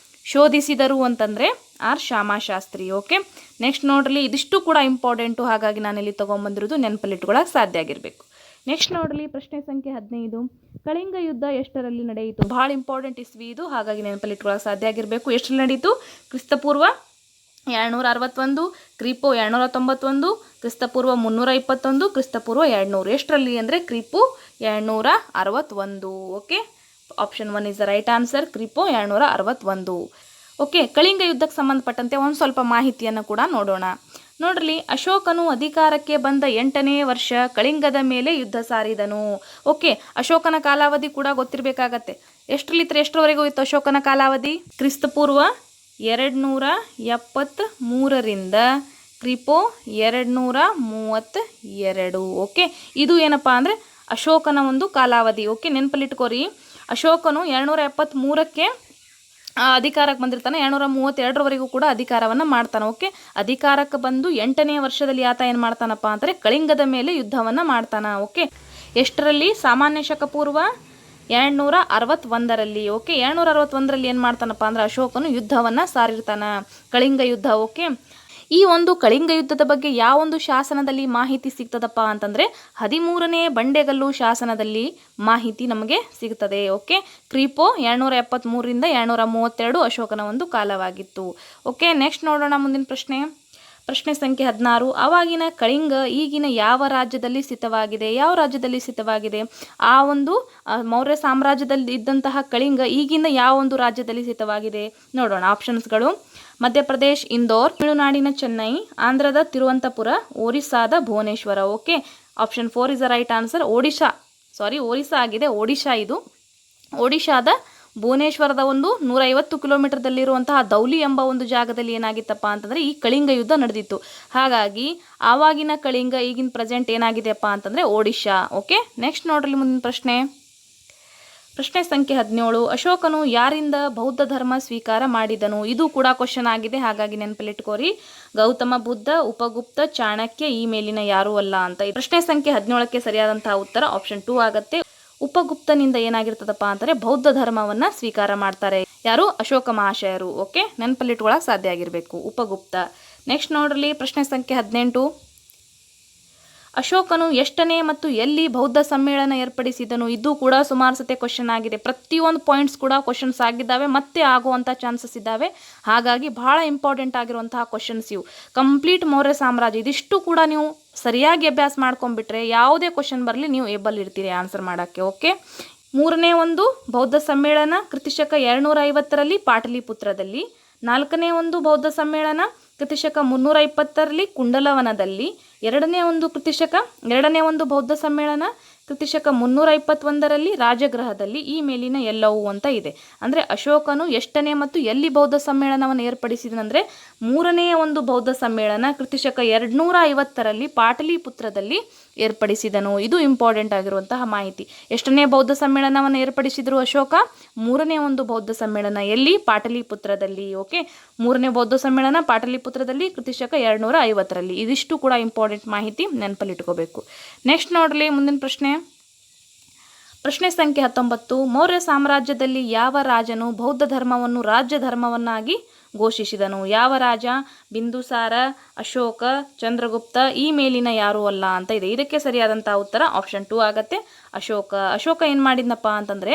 ಶೋಧಿಸಿದರು ಅಂತಂದರೆ ಆರ್ ಶ್ಯಾಮಶಾಸ್ತ್ರಿ. ಓಕೆ, ನೆಕ್ಸ್ಟ್ ನೋಡ್ರಿ, ಇದಿಷ್ಟು ಕೂಡ ಇಂಪಾರ್ಟೆಂಟು, ಹಾಗಾಗಿ ನಾನಿಲ್ಲಿ ತೊಗೊಂಬಂದಿರೋದು ನೆನಪಲ್ಲಿಟ್ಕೊಳ್ಳೋಕೆ ಸಾಧ್ಯ ಆಗಿರಬೇಕು. ನೆಕ್ಸ್ಟ್ ನೋಡಲಿ ಪ್ರಶ್ನೆ ಸಂಖ್ಯೆ 15. ಕಳಿಂಗ ಯುದ್ಧ ಎಷ್ಟರಲ್ಲಿ ನಡೆಯಿತು? ಭಾಳ ಇಂಪಾರ್ಟೆಂಟ್ ಇಸ್ವಿ ಇದು, ಹಾಗಾಗಿ ನೆನಪಲ್ಲಿಟ್ಕೊಳ್ಳೋಕೆ ಸಾಧ್ಯ ಆಗಿರಬೇಕು. ಎಷ್ಟರಲ್ಲಿ ನಡೆಯಿತು? ಕ್ರಿಸ್ತಪೂರ್ವ 261, ಕ್ರಿಪೋ 291, ಕ್ರಿಸ್ತಪೂರ್ವ 321, ಕ್ರಿಸ್ತಪೂರ್ವ 200. ಎಷ್ಟರಲ್ಲಿ ಅಂದರೆ ಕ್ರಿಪು 261. Okay, option 1 is the right answer, ಕ್ರಿಪೋ 261. ಓಕೆ, ಕಳಿಂಗ ಯುದ್ಧಕ್ಕೆ ಸಂಬಂಧಪಟ್ಟಂತೆ ಒಂದು ಸ್ವಲ್ಪ ಮಾಹಿತಿಯನ್ನು ಕೂಡ ನೋಡೋಣ. ನೋಡ್ರಿ, ಅಶೋಕನು ಅಧಿಕಾರಕ್ಕೆ ಬಂದ 8ನೇ ವರ್ಷ ಕಳಿಂಗದ ಮೇಲೆ ಯುದ್ಧ ಸಾರಿದನು. ಓಕೆ, ಅಶೋಕನ ಕಾಲಾವಧಿ ಕೂಡ ಗೊತ್ತಿರಬೇಕಾಗತ್ತೆ. ಎಷ್ಟರವರೆಗೂ ಇತ್ತು ಅಶೋಕನ ಕಾಲಾವಧಿ? ಕ್ರಿಸ್ತಪೂರ್ವ 273ರಿಂದ ಕ್ರಿಪೋ 232. ಓಕೆ, ಇದು ಏನಪ್ಪ ಅಂದರೆ ಅಶೋಕನ ಒಂದು ಕಾಲಾವಧಿ. ಓಕೆ, ನೆನಪಲ್ಲಿಟ್ಕೋರಿ, ಅಶೋಕನು 273ಕ್ಕೆ ಅಧಿಕಾರಕ್ಕೆ ಬಂದಿರ್ತಾನೆ, 232ರವರೆಗೂ ಕೂಡ ಅಧಿಕಾರವನ್ನು ಮಾಡ್ತಾನೆ. ಓಕೆ, ಅಧಿಕಾರಕ್ಕೆ ಬಂದು 8ನೇ ವರ್ಷದಲ್ಲಿ ಆತ ಏನು ಮಾಡ್ತಾನಪ್ಪ ಅಂದರೆ ಕಳಿಂಗದ ಮೇಲೆ ಯುದ್ಧವನ್ನು ಮಾಡ್ತಾನೆ. ಓಕೆ, ಎಷ್ಟರಲ್ಲಿ? ಸಾಮಾನ್ಯ ಶಕ ಪೂರ್ವ 261ರಲ್ಲಿ. ಓಕೆ, 261ರಲ್ಲಿ ಏನು ಮಾಡ್ತಾನಪ್ಪ ಅಂದರೆ ಅಶೋಕನು ಯುದ್ಧವನ್ನು ಸಾರಿರ್ತಾನೆ, ಕಳಿಂಗ ಯುದ್ಧ. ಓಕೆ, ಈ ಒಂದು ಕಳಿಂಗ ಯುದ್ಧದ ಬಗ್ಗೆ ಯಾವೊಂದು ಶಾಸನದಲ್ಲಿ ಮಾಹಿತಿ ಸಿಗ್ತದಪ್ಪ ಅಂತಂದರೆ 13ನೇ ಬಂಡೆಗಲ್ಲು ಶಾಸನದಲ್ಲಿ ಮಾಹಿತಿ ನಮಗೆ ಸಿಗ್ತದೆ. ಓಕೆ, ಕ್ರಿಪೋ 273ರಿಂದ 232 ಅಶೋಕನ ಒಂದು ಕಾಲವಾಗಿತ್ತು. ಓಕೆ, ನೆಕ್ಸ್ಟ್ ನೋಡೋಣ ಮುಂದಿನ ಪ್ರಶ್ನೆ. ಪ್ರಶ್ನೆ ಸಂಖ್ಯೆ 16. ಆವಾಗಿನ ಕಳಿಂಗ ಈಗಿನ ಯಾವ ರಾಜ್ಯದಲ್ಲಿ ಸ್ಥಿತವಾಗಿದೆ? ಯಾವ ರಾಜ್ಯದಲ್ಲಿ ಸ್ಥಿತವಾಗಿದೆ? ಆ ಒಂದು ಮೌರ್ಯ ಸಾಮ್ರಾಜ್ಯದಲ್ಲಿ ಇದ್ದಂತಹ ಕಳಿಂಗ ಈಗಿನ ಯಾವ ಒಂದು ರಾಜ್ಯದಲ್ಲಿ ಸ್ಥಿತವಾಗಿದೆ? ನೋಡೋಣ. ಆಪ್ಷನ್ಸ್ಗಳು: ಮಧ್ಯಪ್ರದೇಶ್ ಇಂದೋರ್, ತಮಿಳುನಾಡಿನ ಚೆನ್ನೈ, ಆಂಧ್ರದ ತಿರುವಂತಪುರ, ಒರಿಸ್ಸಾದ Bhubaneswar. Okay, option 4 is the right answer. Orissa ಆಗಿದೆ, ಒಡಿಶಾ. ಇದು ಒಡಿಶಾದ ಭುವನೇಶ್ವರದ ಒಂದು 150 ಕಿಲೋಮೀಟರ್ದಲ್ಲಿರುವಂತಹ ದೌಲಿ ಎಂಬ ಒಂದು ಜಾಗದಲ್ಲಿ ಏನಾಗಿತ್ತಪ್ಪ ಅಂತಂದರೆ ಈ ಕಳಿಂಗ ಯುದ್ಧ ನಡೆದಿತ್ತು. ಹಾಗಾಗಿ ಆವಾಗಿನ ಕಳಿಂಗ ಈಗಿನ ಪ್ರೆಸೆಂಟ್ ಏನಾಗಿದೆಯಪ್ಪ ಅಂತಂದರೆ ಒಡಿಶಾ. ಓಕೆ, ನೆಕ್ಸ್ಟ್ ನೋಡ್ರಿ ಮುಂದಿನ ಪ್ರಶ್ನೆ. ಪ್ರಶ್ನೆ ಸಂಖ್ಯೆ 17. ಅಶೋಕನು ಯಾರಿಂದ ಬೌದ್ಧ ಧರ್ಮ ಸ್ವೀಕಾರ ಮಾಡಿದನು? ಇದು ಕೂಡ ಕ್ವಶನ್ ಆಗಿದೆ, ಹಾಗಾಗಿ ನೆನಪಲ್ಲಿಟ್ಕೋರಿ. ಗೌತಮ ಬುದ್ಧ, ಉಪಗುಪ್ತ, ಚಾಣಕ್ಯ, ಈ ಮೇಲಿನ ಯಾರೂ ಅಲ್ಲ ಅಂತ. ಪ್ರಶ್ನೆ ಸಂಖ್ಯೆ 17ಕ್ಕೆ ಸರಿಯಾದಂತಹ ಉತ್ತರ ಆಪ್ಷನ್ 2 ಆಗುತ್ತೆ. ಉಪಗುಪ್ತನಿಂದ ಏನಾಗಿರ್ತದಪ್ಪ ಅಂತಂದರೆ ಬೌದ್ಧ ಧರ್ಮವನ್ನು ಸ್ವೀಕಾರ ಮಾಡ್ತಾರೆ. ಯಾರು? ಅಶೋಕ ಮಹಾಶಯರು. ಓಕೆ, ನೆನಪಲ್ಲಿಟ್ಕೊಳ್ಳೋಕೆ ಸಾಧ್ಯ ಆಗಿರಬೇಕು. ಉಪಗುಪ್ತ. ನೆಕ್ಸ್ಟ್ ನೋಡ್ರಿ ಪ್ರಶ್ನೆ ಸಂಖ್ಯೆ 18. ಅಶೋಕನು ಎಷ್ಟನೇ ಮತ್ತು ಎಲ್ಲಿ ಬೌದ್ಧ ಸಮ್ಮೇಳನ ಏರ್ಪಡಿಸಿದನು? ಇದು ಕೂಡ ಸುಮಾರು ಸತೆ ಕ್ವಶನ್ ಆಗಿದೆ. ಪ್ರತಿಯೊಂದು ಪಾಯಿಂಟ್ಸ್ ಕೂಡ ಕ್ವಶನ್ಸ್ ಆಗಿದ್ದಾವೆ, ಮತ್ತೆ ಆಗುವಂಥ ಚಾನ್ಸಸ್ ಇದ್ದಾವೆ. ಹಾಗಾಗಿ ಬಹಳ ಇಂಪಾರ್ಟೆಂಟ್ ಆಗಿರುವಂತಹ ಕ್ವಶನ್ಸ್ ಇವು. ಕಂಪ್ಲೀಟ್ ಮೌರ್ಯ ಸಾಮ್ರಾಜ್ಯ, ಇದಿಷ್ಟು ಕೂಡ ನೀವು ಸರಿಯಾಗಿ ಅಭ್ಯಾಸ ಮಾಡ್ಕೊಂಡ್ಬಿಟ್ರೆ ಯಾವುದೇ ಕ್ವಶನ್ ಬರಲಿ ನೀವು ಏಬಲ್ ಇರ್ತೀರಿ ಆನ್ಸರ್ ಮಾಡೋಕ್ಕೆ. ಓಕೆ, ಮೂರನೇ ಒಂದು ಬೌದ್ಧ ಸಮ್ಮೇಳನ ಕ್ರಿಸ್ತಶಕ 250ರಲ್ಲಿ ಪಾಟಲಿಪುತ್ರದಲ್ಲಿ. ನಾಲ್ಕನೇ ಒಂದು ಬೌದ್ಧ ಸಮ್ಮೇಳನ ಕ್ರಿಸ್ತಶಕ 320ರಲ್ಲಿ ಕುಂಡಲವನದಲ್ಲಿ. ಎರಡನೇ ಒಂದು ಬೌದ್ಧ ಸಮ್ಮೇಳನ ಕ್ರಿಸ್ತಶಕ 321ರಲ್ಲಿ ರಾಜಗೃಹದಲ್ಲಿ. ಈ ಮೇಲಿನ ಎಲ್ಲವೂ ಅಂತ ಇದೆ. ಅಂದರೆ ಅಶೋಕನು ಎಷ್ಟನೇ ಮತ್ತು ಎಲ್ಲಿ ಬೌದ್ಧ ಸಮ್ಮೇಳನವನ್ನು ಏರ್ಪಡಿಸಿದನೆಂದರೆ ಮೂರನೇ ಒಂದು ಬೌದ್ಧ ಸಮ್ಮೇಳನ ಕ್ರಿಸ್ತಶಕ 250ರಲ್ಲಿ ಪಾಟಲಿಪುತ್ರದಲ್ಲಿ ಏರ್ಪಡಿಸಿದನು. ಇದು ಇಂಪಾರ್ಟೆಂಟ್ ಆಗಿರುವಂತಹ ಮಾಹಿತಿ. ಎಷ್ಟನೇ ಬೌದ್ಧ ಸಮ್ಮೇಳನವನ್ನು ಏರ್ಪಡಿಸಿದರು ಅಶೋಕ? ಮೂರನೇ ಒಂದು ಬೌದ್ಧ ಸಮ್ಮೇಳನ. ಎಲ್ಲಿ? ಪಾಟಲಿಪುತ್ರದಲ್ಲಿ. ಓಕೆ, ಮೂರನೇ ಬೌದ್ಧ ಸಮ್ಮೇಳನ ಪಾಟಲಿಪುತ್ರದಲ್ಲಿ ಕ್ರಿಸ್ತಶಕ 250ರಲ್ಲಿ. ಇದಿಷ್ಟು ಕೂಡ ಇಂಪಾರ್ಟೆಂಟ್ ಮಾಹಿತಿ, ನೆನಪಲ್ಲಿಟ್ಕೋಬೇಕು. ನೆಕ್ಸ್ಟ್ ನೋಡ್ರಿ ಮುಂದಿನ ಪ್ರಶ್ನೆ ಸಂಖ್ಯೆ 19. ಮೌರ್ಯ ಸಾಮ್ರಾಜ್ಯದಲ್ಲಿ ಯಾವ ರಾಜನು ಬೌದ್ಧ ಧರ್ಮವನ್ನು ರಾಜ್ಯ ಧರ್ಮವನ್ನಾಗಿ ಘೋಷಿಸಿದನು? ಯಾವ ರಾಜ? ಬಿಂದುಸಾರ, ಅಶೋಕ, ಚಂದ್ರಗುಪ್ತ. ಈ ಮೇಲಿನ ಯಾರೂ ಅಲ್ಲ ಅಂತ ಇದೆ. ಇದಕ್ಕೆ ಸರಿಯಾದಂಥ ಉತ್ತರ ಆಪ್ಷನ್ 2 ಆಗತ್ತೆ, ಅಶೋಕ. ಅಶೋಕ ಏನು ಮಾಡಿದ್ನಪ್ಪ ಅಂತಂದರೆ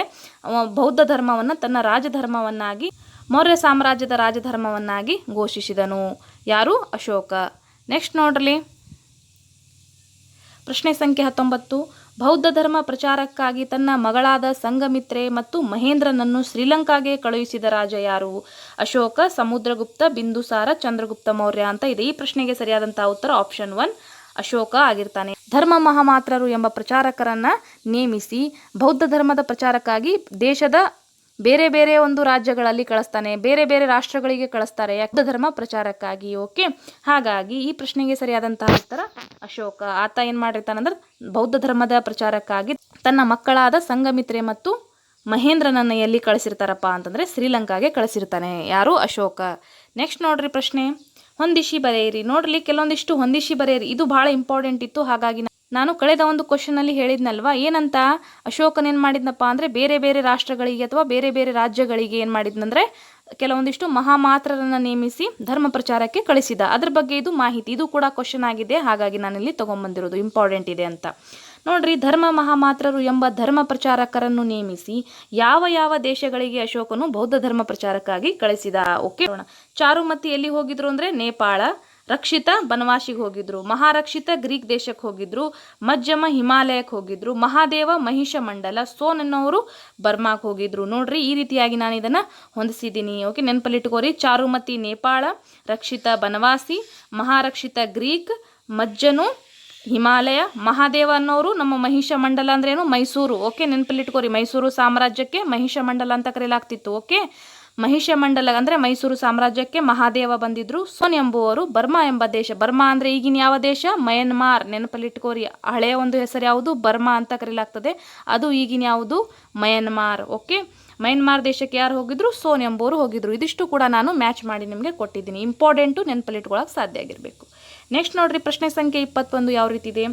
ಬೌದ್ಧ ಧರ್ಮವನ್ನು ತನ್ನ ರಾಜಧರ್ಮವನ್ನಾಗಿ, ಮೌರ್ಯ ಸಾಮ್ರಾಜ್ಯದ ರಾಜಧರ್ಮವನ್ನಾಗಿ ಘೋಷಿಸಿದನು. ಯಾರು? ಅಶೋಕ. ನೆಕ್ಸ್ಟ್ ನೋಡ್ರಿ ಪ್ರಶ್ನೆ ಸಂಖ್ಯೆ 19. ಬೌದ್ಧ ಧರ್ಮ ಪ್ರಚಾರಕ್ಕಾಗಿ ತನ್ನ ಮಗಳಾದ ಸಂಘಮಿತ್ರೆ ಮತ್ತು ಮಹೇಂದ್ರನನ್ನು ಶ್ರೀಲಂಕಾಗೆ ಕಳುಹಿಸಿದ ರಾಜ ಯಾರು? ಅಶೋಕ, ಸಮುದ್ರಗುಪ್ತ, ಬಿಂದುಸಾರ, ಚಂದ್ರಗುಪ್ತ ಮೌರ್ಯ ಅಂತ ಇದೆ. ಈ ಪ್ರಶ್ನೆಗೆ ಸರಿಯಾದಂತಹ ಉತ್ತರ ಆಪ್ಷನ್ 1 ಅಶೋಕ ಆಗಿರ್ತಾನೆ. ಧರ್ಮ ಮಹಾಮಾತ್ರರು ಎಂಬ ಪ್ರಚಾರಕರನ್ನ ನೇಮಿಸಿ ಬೌದ್ಧ ಧರ್ಮದ ಪ್ರಚಾರಕ್ಕಾಗಿ ದೇಶದ ಬೇರೆ ಬೇರೆ ಒಂದು ರಾಜ್ಯಗಳಲ್ಲಿ ಕಳಿಸ್ತಾನೆ, ಬೇರೆ ಬೇರೆ ರಾಷ್ಟ್ರಗಳಿಗೆ ಕಳಿಸ್ತಾರೆ ಬೌದ್ಧ ಧರ್ಮ ಪ್ರಚಾರಕ್ಕಾಗಿ. ಓಕೆ, ಹಾಗಾಗಿ ಈ ಪ್ರಶ್ನೆಗೆ ಸರಿಯಾದಂತಹ ಉತ್ತರ ಅಶೋಕ. ಆತ ಏನು ಮಾಡಿರ್ತಾನಂದ್ರೆ ಬೌದ್ಧ ಧರ್ಮದ ಪ್ರಚಾರಕ್ಕಾಗಿ ತನ್ನ ಮಕ್ಕಳಾದ ಸಂಘಮಿತ್ರೆ ಮತ್ತು ಮಹೇಂದ್ರನನ್ನು ಎಲ್ಲಿ ಕಳಿಸಿರ್ತಾರಪ್ಪ ಅಂತಂದರೆ ಶ್ರೀಲಂಕಾಗೆ ಕಳಿಸಿರ್ತಾನೆ. ಯಾರು? ಅಶೋಕ. ನೆಕ್ಸ್ಟ್ ನೋಡ್ರಿ ಪ್ರಶ್ನೆ, ಹೊಂದಿಸಿ ಬರೆಯಿರಿ. ನೋಡ್ರಿ ಕೆಲವೊಂದಿಷ್ಟು ಹೊಂದಿಸಿ ಬರೆಯಿರಿ, ಇದು ಭಾಳ ಇಂಪಾರ್ಟೆಂಟ್ ಇತ್ತು. ಹಾಗಾಗಿ ನಾನು ಕಳೆದ ಒಂದು ಕ್ವಶನಲ್ಲಿ ಹೇಳಿದ್ನಲ್ವಾ, ಏನಂತ ಅಶೋಕನ ಏನು ಮಾಡಿದ್ನಪ್ಪ ಅಂದರೆ ಬೇರೆ ಬೇರೆ ರಾಷ್ಟ್ರಗಳಿಗೆ ಅಥವಾ ಬೇರೆ ಬೇರೆ ರಾಜ್ಯಗಳಿಗೆ ಏನು ಮಾಡಿದ್ನಂದರೆ ಕೆಲವೊಂದಿಷ್ಟು ಮಹಾಮಾತ್ರರನ್ನು ನೇಮಿಸಿ ಧರ್ಮ ಪ್ರಚಾರಕ್ಕೆ ಕಳಿಸಿದ. ಅದ್ರ ಬಗ್ಗೆ ಇದು ಮಾಹಿತಿ, ಇದು ಕೂಡ ಕ್ವಶನ್ ಆಗಿದೆ. ಹಾಗಾಗಿ ನಾನಿಲ್ಲಿ ತೊಗೊಂಬಂದಿರೋದು ಇಂಪಾರ್ಟೆಂಟ್ ಇದೆ ಅಂತ. ನೋಡ್ರಿ, ಧರ್ಮ ಮಹಾಮಾತ್ರರು ಎಂಬ ಧರ್ಮ ಪ್ರಚಾರಕರನ್ನು ನೇಮಿಸಿ ಯಾವ ಯಾವ ದೇಶಗಳಿಗೆ ಅಶೋಕನು ಬೌದ್ಧ ಧರ್ಮ ಪ್ರಚಾರಕ್ಕಾಗಿ ಕಳಿಸಿದ? ಓಕೆ, ಚಾರುಮತಿ ಎಲ್ಲಿ ಹೋಗಿದ್ರು ಅಂದರೆ ನೇಪಾಳ. ರಕ್ಷಿತ ಬನವಾಸಿಗೆ ಹೋಗಿದ್ರು. ಮಹಾರಕ್ಷಿತ ಗ್ರೀಕ್ ದೇಶಕ್ಕೆ ಹೋಗಿದ್ರು. ಮಜ್ಜಮ ಹಿಮಾಲಯಕ್ಕೆ ಹೋಗಿದ್ರು. ಮಹಾದೇವ ಮಹಿಷ ಮಂಡಲ. ಸೋನ್ ಅನ್ನೋರು ಬರ್ಮಾಕ್ಕೆ ಹೋಗಿದ್ರು. ನೋಡ್ರಿ, ಈ ರೀತಿಯಾಗಿ ನಾನು ಇದನ್ನು ಹೊಂದಿಸಿದ್ದೀನಿ. ಓಕೆ, ನೆನಪಲ್ಲಿಟ್ಕೋರಿ. ಚಾರುಮತಿ ನೇಪಾಳ, ರಕ್ಷಿತ ಬನವಾಸಿ, ಮಹಾರಕ್ಷಿತ ಗ್ರೀಕ್, ಮಜ್ಜನು ಹಿಮಾಲಯ, ಮಹಾದೇವ ಅನ್ನೋರು ನಮ್ಮ ಮಹಿಷ ಮಂಡಲ ಅಂದ್ರೇನು? ಮೈಸೂರು. ಓಕೆ, ನೆನಪಲ್ಲಿಟ್ಕೋರಿ. ಮೈಸೂರು ಸಾಮ್ರಾಜ್ಯಕ್ಕೆ ಮಹಿಷ ಮಂಡಲ ಅಂತ ಕರೆಯಲಾಗ್ತಿತ್ತು. ಓಕೆ, ಮಹಿಷ ಮಂಡಲ ಅಂದರೆ ಮೈಸೂರು ಸಾಮ್ರಾಜ್ಯಕ್ಕೆ ಮಹಾದೇವ ಬಂದಿದ್ರು. ಸೋನ್ ಎಂಬುವರು ಬರ್ಮಾ ಎಂಬ ದೇಶ, ಬರ್ಮಾ ಅಂದರೆ ಈಗಿನ ಯಾವ ದೇಶ? ಮಯನ್ಮಾರ್. ನೆನಪಲ್ಲಿಟ್ಕೋರಿ, ಹಳೆಯ ಒಂದು ಹೆಸರು ಯಾವುದು? ಬರ್ಮಾ ಅಂತ ಕರೆಯಲಾಗ್ತದೆ. ಅದು ಈಗಿನ ಯಾವುದು? ಮಯನ್ಮಾರ್. ಓಕೆ, ಮಯನ್ಮಾರ್ ದೇಶಕ್ಕೆ ಯಾರು ಹೋಗಿದ್ರು? ಸೋನ್ ಎಂಬುವರು ಹೋಗಿದ್ರು. ಇದಿಷ್ಟು ಕೂಡ ನಾನು ಮ್ಯಾಚ್ ಮಾಡಿ ನಿಮಗೆ ಕೊಟ್ಟಿದ್ದೀನಿ. ಇಂಪಾರ್ಟೆಂಟು, ನೆನಪಲ್ಲಿಟ್ಕೊಳ್ಳೋಕೆ ಸಾಧ್ಯ ಆಗಿರಬೇಕು. ನೆಕ್ಸ್ಟ್ ನೋಡ್ರಿ ಪ್ರಶ್ನೆ ಸಂಖ್ಯೆ 21 ಯಾವ ರೀತಿ ಇದೆ.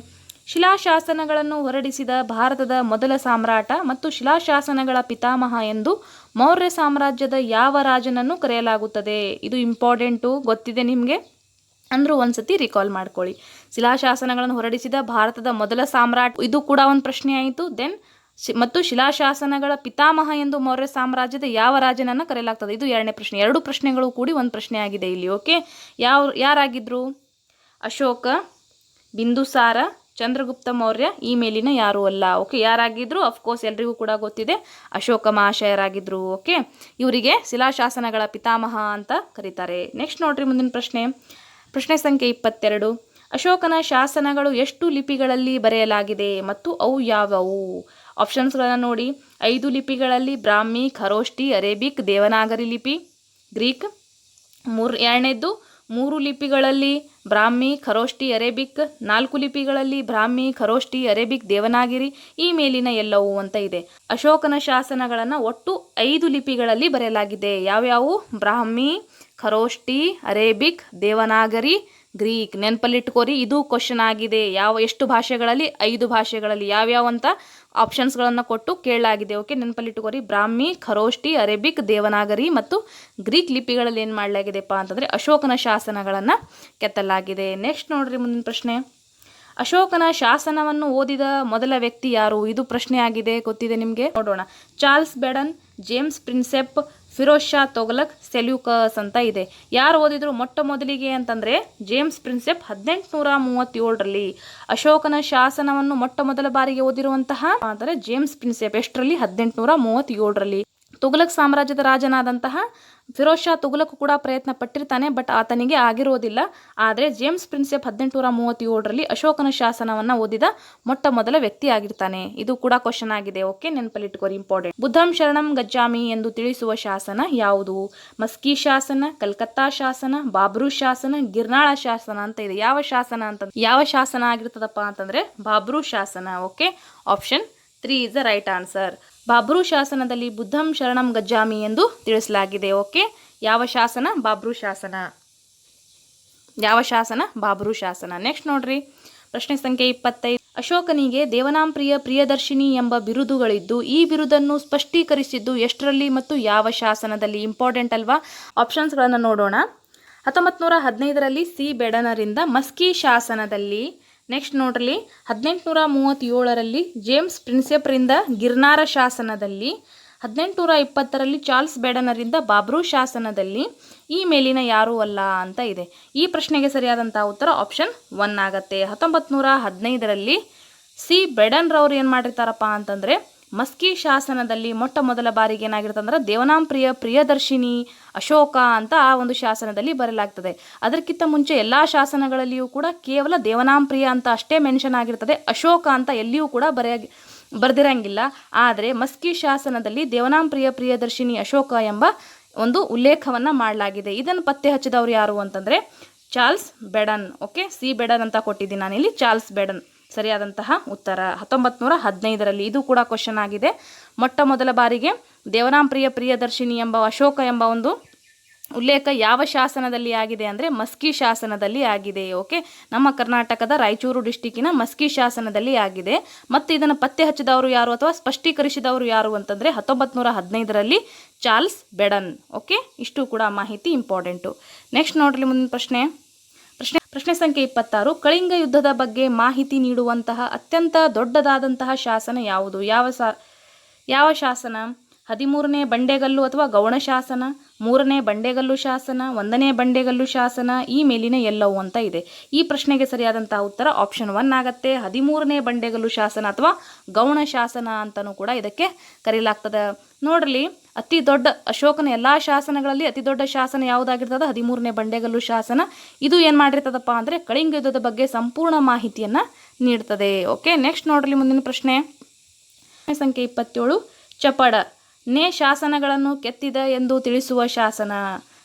ಶಿಲಾಶಾಸನಗಳನ್ನು ಹೊರಡಿಸಿದ ಭಾರತದ ಮೊದಲ ಸಾಮ್ರಾಟ ಮತ್ತು ಶಿಲಾಶಾಸನಗಳ ಪಿತಾಮಹ ಎಂದು ಮೌರ್ಯ ಸಾಮ್ರಾಜ್ಯದ ಯಾವ ರಾಜನನ್ನು ಕರೆಯಲಾಗುತ್ತದೆ? ಇದು ಇಂಪಾರ್ಟೆಂಟು, ಗೊತ್ತಿದೆ ನಿಮಗೆ ಅಂದರೂ ಒಂದ್ಸತಿ ರಿಕಾಲ್ ಮಾಡ್ಕೊಳ್ಳಿ. ಶಿಲಾಶಾಸನಗಳನ್ನು ಹೊರಡಿಸಿದ ಭಾರತದ ಮೊದಲ ಸಾಮ್ರಾಟ, ಇದು ಕೂಡ ಒಂದು ಪ್ರಶ್ನೆ ಆಯಿತು. ದೆನ್ ಮತ್ತು ಶಿಲಾಶಾಸನಗಳ ಪಿತಾಮಹ ಎಂದು ಮೌರ್ಯ ಸಾಮ್ರಾಜ್ಯದ ಯಾವ ರಾಜನನ್ನು ಕರೆಯಲಾಗ್ತದೆ? ಇದು ಎರಡನೇ ಪ್ರಶ್ನೆ. ಎರಡು ಪ್ರಶ್ನೆಗಳು ಕೂಡಿ ಒಂದು ಪ್ರಶ್ನೆ ಆಗಿದೆ ಇಲ್ಲಿ. ಓಕೆ, ಯಾರಾಗಿದ್ರು? ಅಶೋಕ, ಬಿಂದುಸಾರ, ಚಂದ್ರಗುಪ್ತ ಮೌರ್ಯ. ಈ ಮೇಲಿನ ಯಾರೂ ಅಲ್ಲ. ಓಕೆ, ಯಾರಾಗಿದ್ರು? ಅಫ್ಕೋರ್ಸ್ ಎಲ್ರಿಗೂ ಕೂಡ ಗೊತ್ತಿದೆ, ಅಶೋಕ ಮಹಾಶಯರಾಗಿದ್ರು. ಓಕೆ, ಇವರಿಗೆ ಶಿಲಾಶಾಸನಗಳ ಪಿತಾಮಹ ಅಂತ ಕರೀತಾರೆ. ನೆಕ್ಸ್ಟ್ ನೋಡ್ರಿ ಮುಂದಿನ ಪ್ರಶ್ನೆ ಸಂಖ್ಯೆ 22. ಅಶೋಕನ ಶಾಸನಗಳು ಎಷ್ಟು ಲಿಪಿಗಳಲ್ಲಿ ಬರೆಯಲಾಗಿದೆ ಮತ್ತು ಅವು ಯಾವುವು? ಆಪ್ಷನ್ಸ್ಗಳನ್ನು ನೋಡಿ. 5 ಲಿಪಿಗಳಲ್ಲಿ ಬ್ರಾಹ್ಮಿ, ಖರೋಷ್ಠಿ, ಅರೇಬಿಕ್, ದೇವನಾಗರಿ ಲಿಪಿ, ಗ್ರೀಕ್. ಎರಡನೇದ್ದು 3 ಲಿಪಿಗಳಲ್ಲಿ ಬ್ರಾಹ್ಮಿ, ಖರೋಷ್ಠಿ, ಅರೇಬಿಕ್. 4 ಲಿಪಿಗಳಲ್ಲಿ ಬ್ರಾಹ್ಮಿ, ಖರೋಷ್ಠಿ, ಅರೇಬಿಕ್, ದೇವನಾಗಿರಿ. ಈ ಮೇಲಿನ ಎಲ್ಲವೂ ಅಂತ ಇದೆ. ಅಶೋಕನ ಶಾಸನಗಳನ್ನು ಒಟ್ಟು 5 ಲಿಪಿಗಳಲ್ಲಿ ಬರೆಯಲಾಗಿದೆ. ಯಾವ್ಯಾವು? ಬ್ರಾಹ್ಮಿ, ಖರೋಷ್ಠಿ, ಅರೇಬಿಕ್, ದೇವನಾಗರಿ, ಗ್ರೀಕ್. ನೆನಪಲ್ಲಿಟ್ಕೋರಿ, ಇದು ಕ್ವಶನ್ ಆಗಿದೆ. ಎಷ್ಟು ಭಾಷೆಗಳಲ್ಲಿ? 5 ಭಾಷೆಗಳಲ್ಲಿ. ಯಾವ್ಯಾವ ಅಂತ ಆಪ್ಷನ್ಸ್ಗಳನ್ನು ಕೊಟ್ಟು ಕೇಳಲಾಗಿದೆ. ಓಕೆ, ನೆನಪಲ್ಲಿಟ್ಕೋರಿ. ಬ್ರಾಹ್ಮಿ, ಖರೋಷ್ಠಿ, ಅರೇಬಿಕ್, ದೇವನಾಗರಿ ಮತ್ತು ಗ್ರೀಕ್ ಲಿಪಿಗಳಲ್ಲಿ ಏನು ಮಾಡಲಾಗಿದೆಪ್ಪ ಅಂತಂದರೆ ಅಶೋಕನ ಶಾಸನಗಳನ್ನು ಕೆತ್ತಲಾಗಿದೆ. ನೆಕ್ಸ್ಟ್ ನೋಡ್ರಿ ಮುಂದಿನ ಪ್ರಶ್ನೆ. ಅಶೋಕನ ಶಾಸನವನ್ನು ಓದಿದ ಮೊದಲ ವ್ಯಕ್ತಿ ಯಾರು? ಇದು ಪ್ರಶ್ನೆ ಆಗಿದೆ, ಗೊತ್ತಿದೆ ನಿಮಗೆ. ನೋಡೋಣ. Charles Baden, James Prinsep, Firoz Shah Tughlaq, Seleucus ಅಂತ ಇದೆ. ಯಾರು ಓದಿದ್ರು ಮೊಟ್ಟ ಮೊದಲಿಗೆ ಅಂತಂದರೆ ಜೇಮ್ಸ್ ಪ್ರಿನ್ಸೆಪ್ 1837ರಲ್ಲಿ ಅಶೋಕನ ಶಾಸನವನ್ನು ಮೊಟ್ಟ ಮೊದಲ ಬಾರಿಗೆ ಓದಿರುವಂತಹ ಅಂದರೆ ಜೇಮ್ಸ್ ಪ್ರಿನ್ಸೆಪ್. ಎಷ್ಟರಲ್ಲಿ? 1837ರಲ್ಲಿ. ತುಘಲಕ್ ಸಾಮ್ರಾಜ್ಯದ ರಾಜನಾದಂತಹ ಫಿರೋಜ್ ಶಾ ತುಘಲಕ್ ಕೂಡ ಪ್ರಯತ್ನ ಪಟ್ಟಿರ್ತಾನೆ, ಬಟ್ ಆತನಿಗೆ ಆಗಿರೋದಿಲ್ಲ. ಆದರೆ ಜೇಮ್ಸ್ ಪ್ರಿನ್ಸೆಪ್ 1837ರಲ್ಲಿ ಅಶೋಕನ ಶಾಸನವನ್ನು ಓದಿದ ಮೊಟ್ಟ ಮೊದಲ ವ್ಯಕ್ತಿ ಆಗಿರ್ತಾನೆ. ಇದು ಕೂಡ ಕ್ವಶನ್ ಆಗಿದೆ. Okay, ನೆನಪಲ್ಲಿಟ್ಕೋರಿ, important. ಬುದ್ಧಂ ಶರಣಂ ಗಚ್ಚಾಮಿ ಎಂದು ತಿಳಿಸುವ ಶಾಸನ ಯಾವುದು? ಮಸ್ಕಿ ಶಾಸನ, ಕಲ್ಕತ್ತಾ ಶಾಸನ, ಬಾಬ್ರು ಶಾಸನ, ಗಿರ್ನಾಳ ಶಾಸನ ಅಂತ ಇದೆ. ಯಾವ ಶಾಸನ ಆಗಿರ್ತದಪ್ಪ ಅಂತಂದ್ರೆ ಬಾಬ್ರು ಶಾಸನ. Okay, option 3 is the right answer. Bhabru ಶಾಸನದಲ್ಲಿ ಬುದ್ಧಂ ಶರಣಂ ಗಚ್ಚಾಮಿ ಎಂದು ತಿಳಿಸಲಾಗಿದೆ. ಓಕೆ, ಯಾವ ಶಾಸನ? ಬಾಬ್ರು ಶಾಸನ. ಯಾವ ಶಾಸನ? ಬಾಬ್ರು ಶಾಸನ. ನೆಕ್ಸ್ಟ್ ನೋಡ್ರಿ, ಪ್ರಶ್ನೆ ಸಂಖ್ಯೆ 25. ಅಶೋಕನಿಗೆ ದೇವನಾಂಪ್ರಿಯ ಪ್ರಿಯದರ್ಶಿನಿ ಎಂಬ ಬಿರುದುಗಳಿದ್ದು ಈ ಬಿರುದನ್ನು ಸ್ಪಷ್ಟೀಕರಿಸಿದ್ದು ಎಷ್ಟರಲ್ಲಿ ಮತ್ತು ಯಾವ ಶಾಸನದಲ್ಲಿ? ಇಂಪಾರ್ಟೆಂಟ್ ಅಲ್ವಾ? ಆಪ್ಷನ್ಸ್ಗಳನ್ನು ನೋಡೋಣ. 1915ರಲ್ಲಿ ಸಿ ಬೇಡನರಿಂದ ಮಸ್ಕಿ ಶಾಸನದಲ್ಲಿ. ನೆಕ್ಸ್ಟ್ ನೋಡ್ರಿ, 1837ರಲ್ಲಿ ಜೇಮ್ಸ್ ಪ್ರಿನ್ಸೆಪ್ರಿಂದ ಗಿರ್ನಾರ ಶಾಸನದಲ್ಲಿ. 1820ರಲ್ಲಿ ಚಾರ್ಲ್ಸ್ ಬೇಡನರಿಂದ ಬಾಬ್ರು ಶಾಸನದಲ್ಲಿ. ಈ ಮೇಲಿನ ಯಾರೂ ಅಲ್ಲ ಅಂತ ಇದೆ. ಈ ಪ್ರಶ್ನೆಗೆ ಸರಿಯಾದಂಥ ಉತ್ತರ ಆಪ್ಷನ್ 1 ಆಗತ್ತೆ. 1915ರಲ್ಲಿ ಸಿ ಬೇಡನ್ರವ್ರು ಏನು ಮಾಡಿರ್ತಾರಪ್ಪ ಅಂತಂದರೆ ಮಸ್ಕಿ ಶಾಸನದಲ್ಲಿ ಮೊಟ್ಟ ಮೊದಲ ಬಾರಿಗೆ ಏನಾಗಿರ್ತಂದ್ರೆ ದೇವನಾಂಪ್ರಿಯ ಪ್ರಿಯದರ್ಶಿನಿ ಅಶೋಕ ಅಂತ ಆ ಒಂದು ಶಾಸನದಲ್ಲಿ ಬರೆಯಲಾಗ್ತದೆ. ಅದಕ್ಕಿಂತ ಮುಂಚೆ ಎಲ್ಲ ಶಾಸನಗಳಲ್ಲಿಯೂ ಕೂಡ ಕೇವಲ ದೇವನಾಂಪ್ರಿಯ ಅಂತ ಅಷ್ಟೇ ಮೆನ್ಷನ್ ಆಗಿರ್ತದೆ, ಅಶೋಕ ಅಂತ ಎಲ್ಲಿಯೂ ಕೂಡ ಬರೆದಿರಂಗಿಲ್ಲ. ಆದರೆ ಮಸ್ಕಿ ಶಾಸನದಲ್ಲಿ ದೇವನಾಂಪ್ರಿಯ ಪ್ರಿಯದರ್ಶಿನಿ ಅಶೋಕ ಎಂಬ ಒಂದು ಉಲ್ಲೇಖವನ್ನು ಮಾಡಲಾಗಿದೆ. ಇದನ್ನು ಪತ್ತೆ ಹಚ್ಚಿದವರು ಯಾರು ಅಂತಂದರೆ Charles Baden. Okay, C Baden ಅಂತ ಕೊಟ್ಟಿದ್ದೀನಿ ನಾನಿಲ್ಲಿ, ಚಾರ್ಲ್ಸ್ ಬೇಡನ್ ಸರಿಯಾದಂತಹ ಉತ್ತರ. 1915ರಲ್ಲಿ. ಇದು ಕೂಡ ಕ್ವಶನ್ ಆಗಿದೆ. ಮೊಟ್ಟ ಮೊದಲ ಬಾರಿಗೆ ದೇವನಾಂಪ್ರಿಯ ಪ್ರಿಯದರ್ಶಿನಿ ಎಂಬ ಅಶೋಕ ಎಂಬ ಒಂದು ಉಲ್ಲೇಖ ಯಾವ ಶಾಸನದಲ್ಲಿ ಆಗಿದೆ ಅಂದರೆ ಮಸ್ಕಿ ಶಾಸನದಲ್ಲಿ ಆಗಿದೆ. ಓಕೆ, ನಮ್ಮ ಕರ್ನಾಟಕದ ರಾಯಚೂರು ಡಿಸ್ಟಿಕ್ಕಿನ ಮಸ್ಕಿ ಶಾಸನದಲ್ಲಿ ಆಗಿದೆ. ಮತ್ತು ಇದನ್ನು ಪತ್ತೆ ಹಚ್ಚಿದವರು ಯಾರು ಅಥವಾ ಸ್ಪಷ್ಟೀಕರಿಸಿದವರು ಯಾರು ಅಂತಂದರೆ 1915ರಲ್ಲಿ ಚಾರ್ಲ್ಸ್ ಬೇಡನ್. ಓಕೆ, ಇಷ್ಟು ಕೂಡ ಮಾಹಿತಿ ಇಂಪಾರ್ಟೆಂಟು. ನೆಕ್ಸ್ಟ್ ನೋಡ್ರಿ ಮುಂದಿನ ಪ್ರಶ್ನೆ ಸಂಖ್ಯೆ 26. ಕಳಿಂಗ ಯುದ್ಧದ ಬಗ್ಗೆ ಮಾಹಿತಿ ನೀಡುವಂತಹ ಅತ್ಯಂತ ದೊಡ್ಡದಾದಂತಹ ಶಾಸನ ಯಾವುದು? ಯಾವ ಶಾಸನ? 13ನೇ ಬಂಡೆಗಲ್ಲು ಅಥವಾ ಗೌಣ ಶಾಸನ, 3ನೇ ಬಂಡೆಗಲ್ಲು ಶಾಸನ, 1ನೇ ಬಂಡೆಗಲ್ಲು ಶಾಸನ, ಈ ಮೇಲಿನ ಎಲ್ಲವೂ ಅಂತ ಇದೆ. ಈ ಪ್ರಶ್ನೆಗೆ ಸರಿಯಾದಂತಹ ಉತ್ತರ ಆಪ್ಷನ್ 1 ಆಗತ್ತೆ. 13ನೇ ಬಂಡೆಗಲ್ಲು ಶಾಸನ ಅಥವಾ ಗೌಣ ಶಾಸನ ಅಂತಲೂ ಕೂಡ ಇದಕ್ಕೆ ಕರೆಯಲಾಗ್ತದೆ. ನೋಡ್ರಿ, ಅತಿ ದೊಡ್ಡ ಅಶೋಕನ ಎಲ್ಲ ಶಾಸನಗಳಲ್ಲಿ ಅತಿ ದೊಡ್ಡ ಶಾಸನ ಯಾವುದಾಗಿರ್ತದೆ? 13ನೇ ಬಂಡೆಗಲ್ಲು ಶಾಸನ. ಇದು ಏನು ಮಾಡಿರ್ತದಪ್ಪ ಅಂದರೆ ಕಳಿಂಗ ಯುದ್ಧದ ಬಗ್ಗೆ ಸಂಪೂರ್ಣ ಮಾಹಿತಿಯನ್ನು ನೀಡ್ತದೆ. ಓಕೆ, ನೆಕ್ಸ್ಟ್ ನೋಡ್ರಿ ಮುಂದಿನ ಪ್ರಶ್ನೆ ಸಂಖ್ಯೆ 27. ಚಪಡ ನೇ ಶಾಸನಗಳನ್ನು ಕೆತ್ತಿದ ಎಂದು ತಿಳಿಸುವ ಶಾಸನ.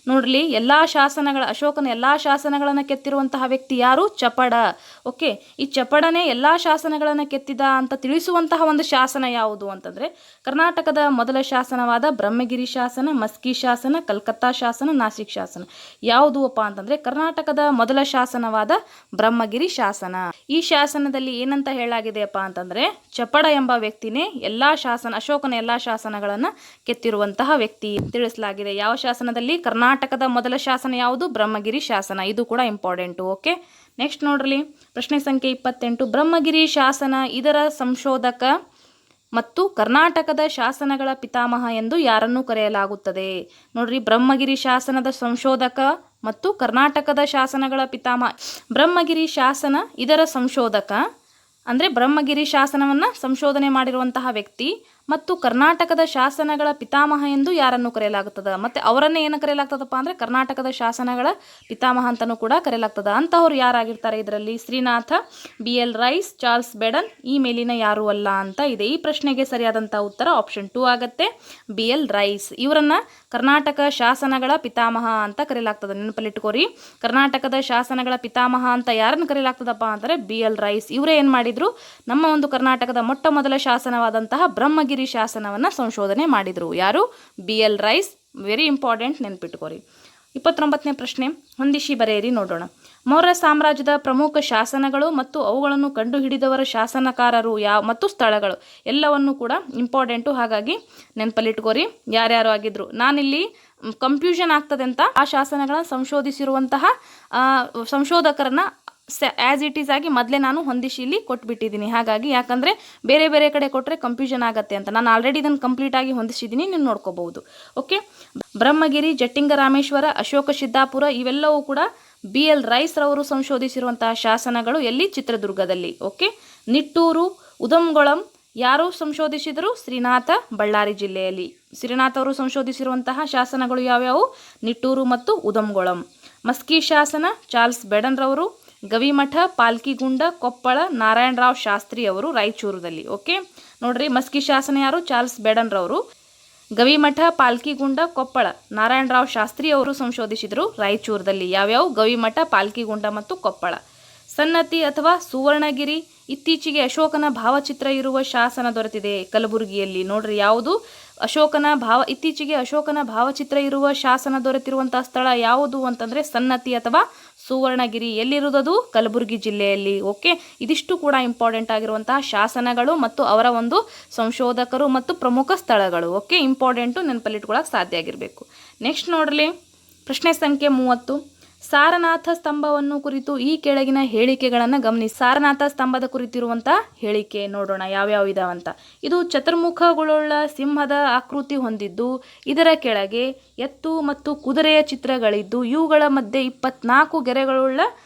ನೋಡ್ರಿ, ಎಲ್ಲ ಶಾಸನಗಳ ಅಶೋಕನ ಎಲ್ಲ ಶಾಸನಗಳನ್ನು ಕೆತ್ತಿರುವಂತಹ ವ್ಯಕ್ತಿ ಯಾರು? ಚಪಡ. ಓಕೆ, ಈ ಚಪಡನೇ ಎಲ್ಲ ಶಾಸನಗಳನ್ನು ಕೆತ್ತಿದ ಅಂತ ತಿಳಿಸುವಂತಹ ಒಂದು ಶಾಸನ ಯಾವುದು ಅಂತಂದರೆ ಕರ್ನಾಟಕದ ಮೊದಲ ಶಾಸನವಾದ ಬ್ರಹ್ಮಗಿರಿ ಶಾಸನ, ಮಸ್ಕಿ ಶಾಸನ, ಕಲ್ಕತ್ತಾ ಶಾಸನ, ನಾಸಿಕ್ ಶಾಸನ. ಯಾವುದು ಅಪ್ಪ ಅಂತಂದರೆ ಕರ್ನಾಟಕದ ಮೊದಲ ಶಾಸನವಾದ ಬ್ರಹ್ಮಗಿರಿ ಶಾಸನ. ಈ ಶಾಸನದಲ್ಲಿ ಏನಂತ ಹೇಳಲಾಗಿದೆಯಪ್ಪ ಅಂತಂದರೆ ಚಪಡ ಎಂಬ ವ್ಯಕ್ತಿನೇ ಅಶೋಕನ ಎಲ್ಲ ಶಾಸನಗಳನ್ನು ಕೆತ್ತಿರುವಂತಹ ವ್ಯಕ್ತಿ ತಿಳಿಸಲಾಗಿದೆ. ಯಾವ ಶಾಸನದಲ್ಲಿ? ಕರ್ನಾಟಕದ ಮೊದಲ ಶಾಸನ ಯಾವುದು? ಬ್ರಹ್ಮಗಿರಿ ಶಾಸನ. ಇದು ಕೂಡ ಇಂಪಾರ್ಟೆಂಟು. ಓಕೆ, ನೆಕ್ಸ್ಟ್ ನೋಡ್ರಿ ಪ್ರಶ್ನೆ ಸಂಖ್ಯೆ 28. ಬ್ರಹ್ಮಗಿರಿ ಶಾಸನ ಇದರ ಸಂಶೋಧಕ ಮತ್ತು ಕರ್ನಾಟಕದ ಶಾಸನಗಳ ಪಿತಾಮಹ ಎಂದು ಯಾರನ್ನು ಕರೆಯಲಾಗುತ್ತದೆ? ನೋಡ್ರಿ, ಬ್ರಹ್ಮಗಿರಿ ಶಾಸನದ ಸಂಶೋಧಕ ಮತ್ತು ಕರ್ನಾಟಕದ ಶಾಸನಗಳ ಪಿತಾಮಹ. ಬ್ರಹ್ಮಗಿರಿ ಶಾಸನ ಇದರ ಸಂಶೋಧಕ ಅಂದರೆ ಬ್ರಹ್ಮಗಿರಿ ಶಾಸನವನ್ನು ಸಂಶೋಧನೆ ಮಾಡಿರುವಂತಹ ವ್ಯಕ್ತಿ ಮತ್ತು ಕರ್ನಾಟಕದ ಶಾಸನಗಳ ಪಿತಾಮಹ ಎಂದು ಯಾರನ್ನು ಕರೆಯಲಾಗುತ್ತದೆ? ಮತ್ತು ಅವರನ್ನೇ ಏನು ಕರೆಯಲಾಗ್ತದಪ್ಪ ಅಂದರೆ ಕರ್ನಾಟಕದ ಶಾಸನಗಳ ಪಿತಾಮಹ ಅಂತಲೂ ಕೂಡ ಕರೆಯಲಾಗ್ತದೆ. ಅಂಥವ್ರು ಯಾರಾಗಿರ್ತಾರೆ ಇದರಲ್ಲಿ? Srinatha, BL rice, Charles Baden, ಈ ಮೇಲಿನ ಯಾರೂ ಅಲ್ಲ ಅಂತ ಇದೆ. ಈ ಪ್ರಶ್ನೆಗೆ ಸರಿಯಾದಂಥ ಉತ್ತರ ಆಪ್ಷನ್ 2 ಆಗುತ್ತೆ. BL ರೈಸ್ ಇವರನ್ನು ಕರ್ನಾಟಕ ಶಾಸನಗಳ ಪಿತಾಮಹ ಅಂತ ಕರೆಯಲಾಗ್ತದೆ. ನೆನಪಲ್ಲಿಟ್ಕೋರಿ, ಕರ್ನಾಟಕದ ಶಾಸನಗಳ ಪಿತಾಮಹ ಅಂತ ಯಾರನ್ನು ಕರೆಯಲಾಗ್ತದಪ್ಪ ಅಂದರೆ BL ರೈಸ್. ಇವರೇ ಏನು ಮಾಡಿದ್ರು? ನಮ್ಮ ಒಂದು ಕರ್ನಾಟಕದ ಮೊಟ್ಟ ಮೊದಲ ಶಾಸನವಾದಂತಹ ಬ್ರಹ್ಮಗಿರಿ ಶಾಸನವನ್ನು ಸಂಶೋಧನೆ ಮಾಡಿದರು. ಯಾರು? BL Rice. ವೆರಿ ಇಂಪಾರ್ಟೆಂಟ್, ನೆನಪಿಟ್ಕೋರಿ. 29ನೇ ಪ್ರಶ್ನೆ, ಹೊಂದಿಸಿ ಬರೆಯಿರಿ ನೋಡೋಣ. ಮೌರ್ಯ ಸಾಮ್ರಾಜ್ಯದ ಪ್ರಮುಖ ಶಾಸನಗಳು ಮತ್ತು ಅವುಗಳನ್ನು ಕಂಡುಹಿಡಿದವರ ಶಾಸನಕಾರರು ಮತ್ತು ಸ್ಥಳಗಳು ಎಲ್ಲವನ್ನು ಕೂಡ ಇಂಪಾರ್ಟೆಂಟು, ಹಾಗಾಗಿ ನೆನಪಲ್ಲಿಟ್ಕೋರಿ ಯಾರ್ಯಾರು ಆಗಿದ್ರು. ನಾನಿಲ್ಲಿ ಕನ್ಫ್ಯೂಷನ್ ಆಗ್ತದೆ ಅಂತ ಆ ಶಾಸನಗಳನ್ನು ಸಂಶೋಧಿಸಿರುವಂತಹ ಸಂಶೋಧಕರನ್ನ ಆ್ಯಸ್ ಇಟ್ ಈಸ್ ಆಗಿ ಮೊದಲೇ ನಾನು ಹೊಂದಿಸಿ ಇಲ್ಲಿ ಕೊಟ್ಬಿಟ್ಟಿದ್ದೀನಿ. ಹಾಗಾಗಿ ಯಾಕಂದರೆ ಬೇರೆ ಬೇರೆ ಕಡೆ ಕೊಟ್ಟರೆ ಕನ್ಫ್ಯೂಷನ್ ಆಗುತ್ತೆ ಅಂತ ನಾನು ಆಲ್ರೆಡಿ ಇದನ್ನು ಕಂಪ್ಲೀಟಾಗಿ ಹೊಂದಿಸಿದ್ದೀನಿ, ನೀವು ನೋಡ್ಕೋಬಹುದು. ಓಕೆ, ಬ್ರಹ್ಮಗಿರಿ, ಜಟ್ಟಿಂಗ ರಾಮೇಶ್ವರ, ಅಶೋಕ ಸಿದ್ದಾಪುರ ಇವೆಲ್ಲವೂ ಕೂಡ BL ರೈಸ್ ರವರು ಸಂಶೋಧಿಸಿರುವಂತಹ ಶಾಸನಗಳು. ಎಲ್ಲಿ? ಚಿತ್ರದುರ್ಗದಲ್ಲಿ. ಓಕೆ, ನಿಟ್ಟೂರು, ಉದಂಗೊಳಂ ಯಾರು ಸಂಶೋಧಿಸಿದರು? ಶ್ರೀನಾಥ, ಬಳ್ಳಾರಿ ಜಿಲ್ಲೆಯಲ್ಲಿ. ಶ್ರೀನಾಥ್ ಅವರು ಸಂಶೋಧಿಸಿರುವಂತಹ ಶಾಸನಗಳು ಯಾವ್ಯಾವು? ನಿಟ್ಟೂರು ಮತ್ತು ಉದಂಗೊಳಂ. ಮಸ್ಕಿ ಶಾಸನ ಚಾರ್ಲ್ಸ್ ಬೇಡನ್ ರವರು. ಗವಿಮಠ, ಪಾಲ್ಕಿಗುಂಡ, ಕೊಪ್ಪಳ, ನಾರಾಯಣರಾವ್ ಶಾಸ್ತ್ರಿ ಅವರು ರಾಯಚೂರದಲ್ಲಿ. ಓಕೆ ನೋಡ್ರಿ, ಮಸ್ಕಿ ಶಾಸನ ಯಾರು? ಚಾರ್ಲ್ಸ್ ಬೇಡನ್ ರವರು. ಗವಿಮಠ, ಪಾಲ್ಕಿಗುಂಡ, ಕೊಪ್ಪಳ, ನಾರಾಯಣರಾವ್ ಶಾಸ್ತ್ರಿ ಅವರು ಸಂಶೋಧಿಸಿದರು ರಾಯಚೂರದಲ್ಲಿ. ಯಾವ್ಯಾವು? ಗವಿಮಠ, ಪಾಲ್ಕಿಗುಂಡ ಮತ್ತು ಕೊಪ್ಪಳ. ಸನ್ನತಿ ಅಥವಾ ಸುವರ್ಣಗಿರಿ, ಇತ್ತೀಚೆಗೆ ಅಶೋಕನ ಭಾವಚಿತ್ರ ಇರುವ ಶಾಸನ ದೊರೆತಿದೆ ಕಲಬುರಗಿಯಲ್ಲಿ. ನೋಡ್ರಿ, ಯಾವುದು? ಇತ್ತೀಚೆಗೆ ಅಶೋಕನ ಭಾವಚಿತ್ರ ಇರುವ ಶಾಸನ ದೊರೆತಿರುವಂತಹ ಸ್ಥಳ ಯಾವುದು ಅಂತಂದ್ರೆ ಸನ್ನತಿ ಅಥವಾ ಸುವರ್ಣಗಿರಿ. ಎಲ್ಲಿರುವುದು? ಕಲಬುರಗಿ ಜಿಲ್ಲೆಯಲ್ಲಿ. ಓಕೆ, ಇದಿಷ್ಟು ಕೂಡ ಇಂಪಾರ್ಟೆಂಟ್ ಆಗಿರುವಂತಹ ಶಾಸನಗಳು ಮತ್ತು ಅವರ ಒಂದು ಸಂಶೋಧಕರು ಮತ್ತು ಪ್ರಮುಖ ಸ್ಥಳಗಳು. ಓಕೆ, ಇಂಪಾರ್ಟೆಂಟು, ನೆನಪಲ್ಲಿಟ್ಕೊಳ್ಳೋಕೆ ಸಾಧ್ಯ ಆಗಿರಬೇಕು. ನೆಕ್ಸ್ಟ್ ನೋಡ್ರಿ, ಪ್ರಶ್ನೆ ಸಂಖ್ಯೆ 30. ಸಾರನಾಥ ಸ್ತಂಭವನ್ನು ಕುರಿತು ಈ ಕೆಳಗಿನ ಹೇಳಿಕೆಗಳನ್ನು ಗಮನಿಸಿ. ಸಾರನಾಥ ಸ್ತಂಭದ ಕುರಿತಿರುವಂತಹ ಹೇಳಿಕೆ ನೋಡೋಣ ಯಾವ್ಯಾವ ಇದಾವಂತ. ಇದು ಚತುರ್ಮುಖಗಳುಳ್ಳ ಸಿಂಹದ ಆಕೃತಿ ಹೊಂದಿದ್ದು, ಇದರ ಕೆಳಗೆ ಎತ್ತು ಮತ್ತು ಕುದುರೆಯ ಚಿತ್ರಗಳಿದ್ದು, ಇವುಗಳ ಮಧ್ಯೆ 24 ಗೆರೆಗಳುಳ್ಳ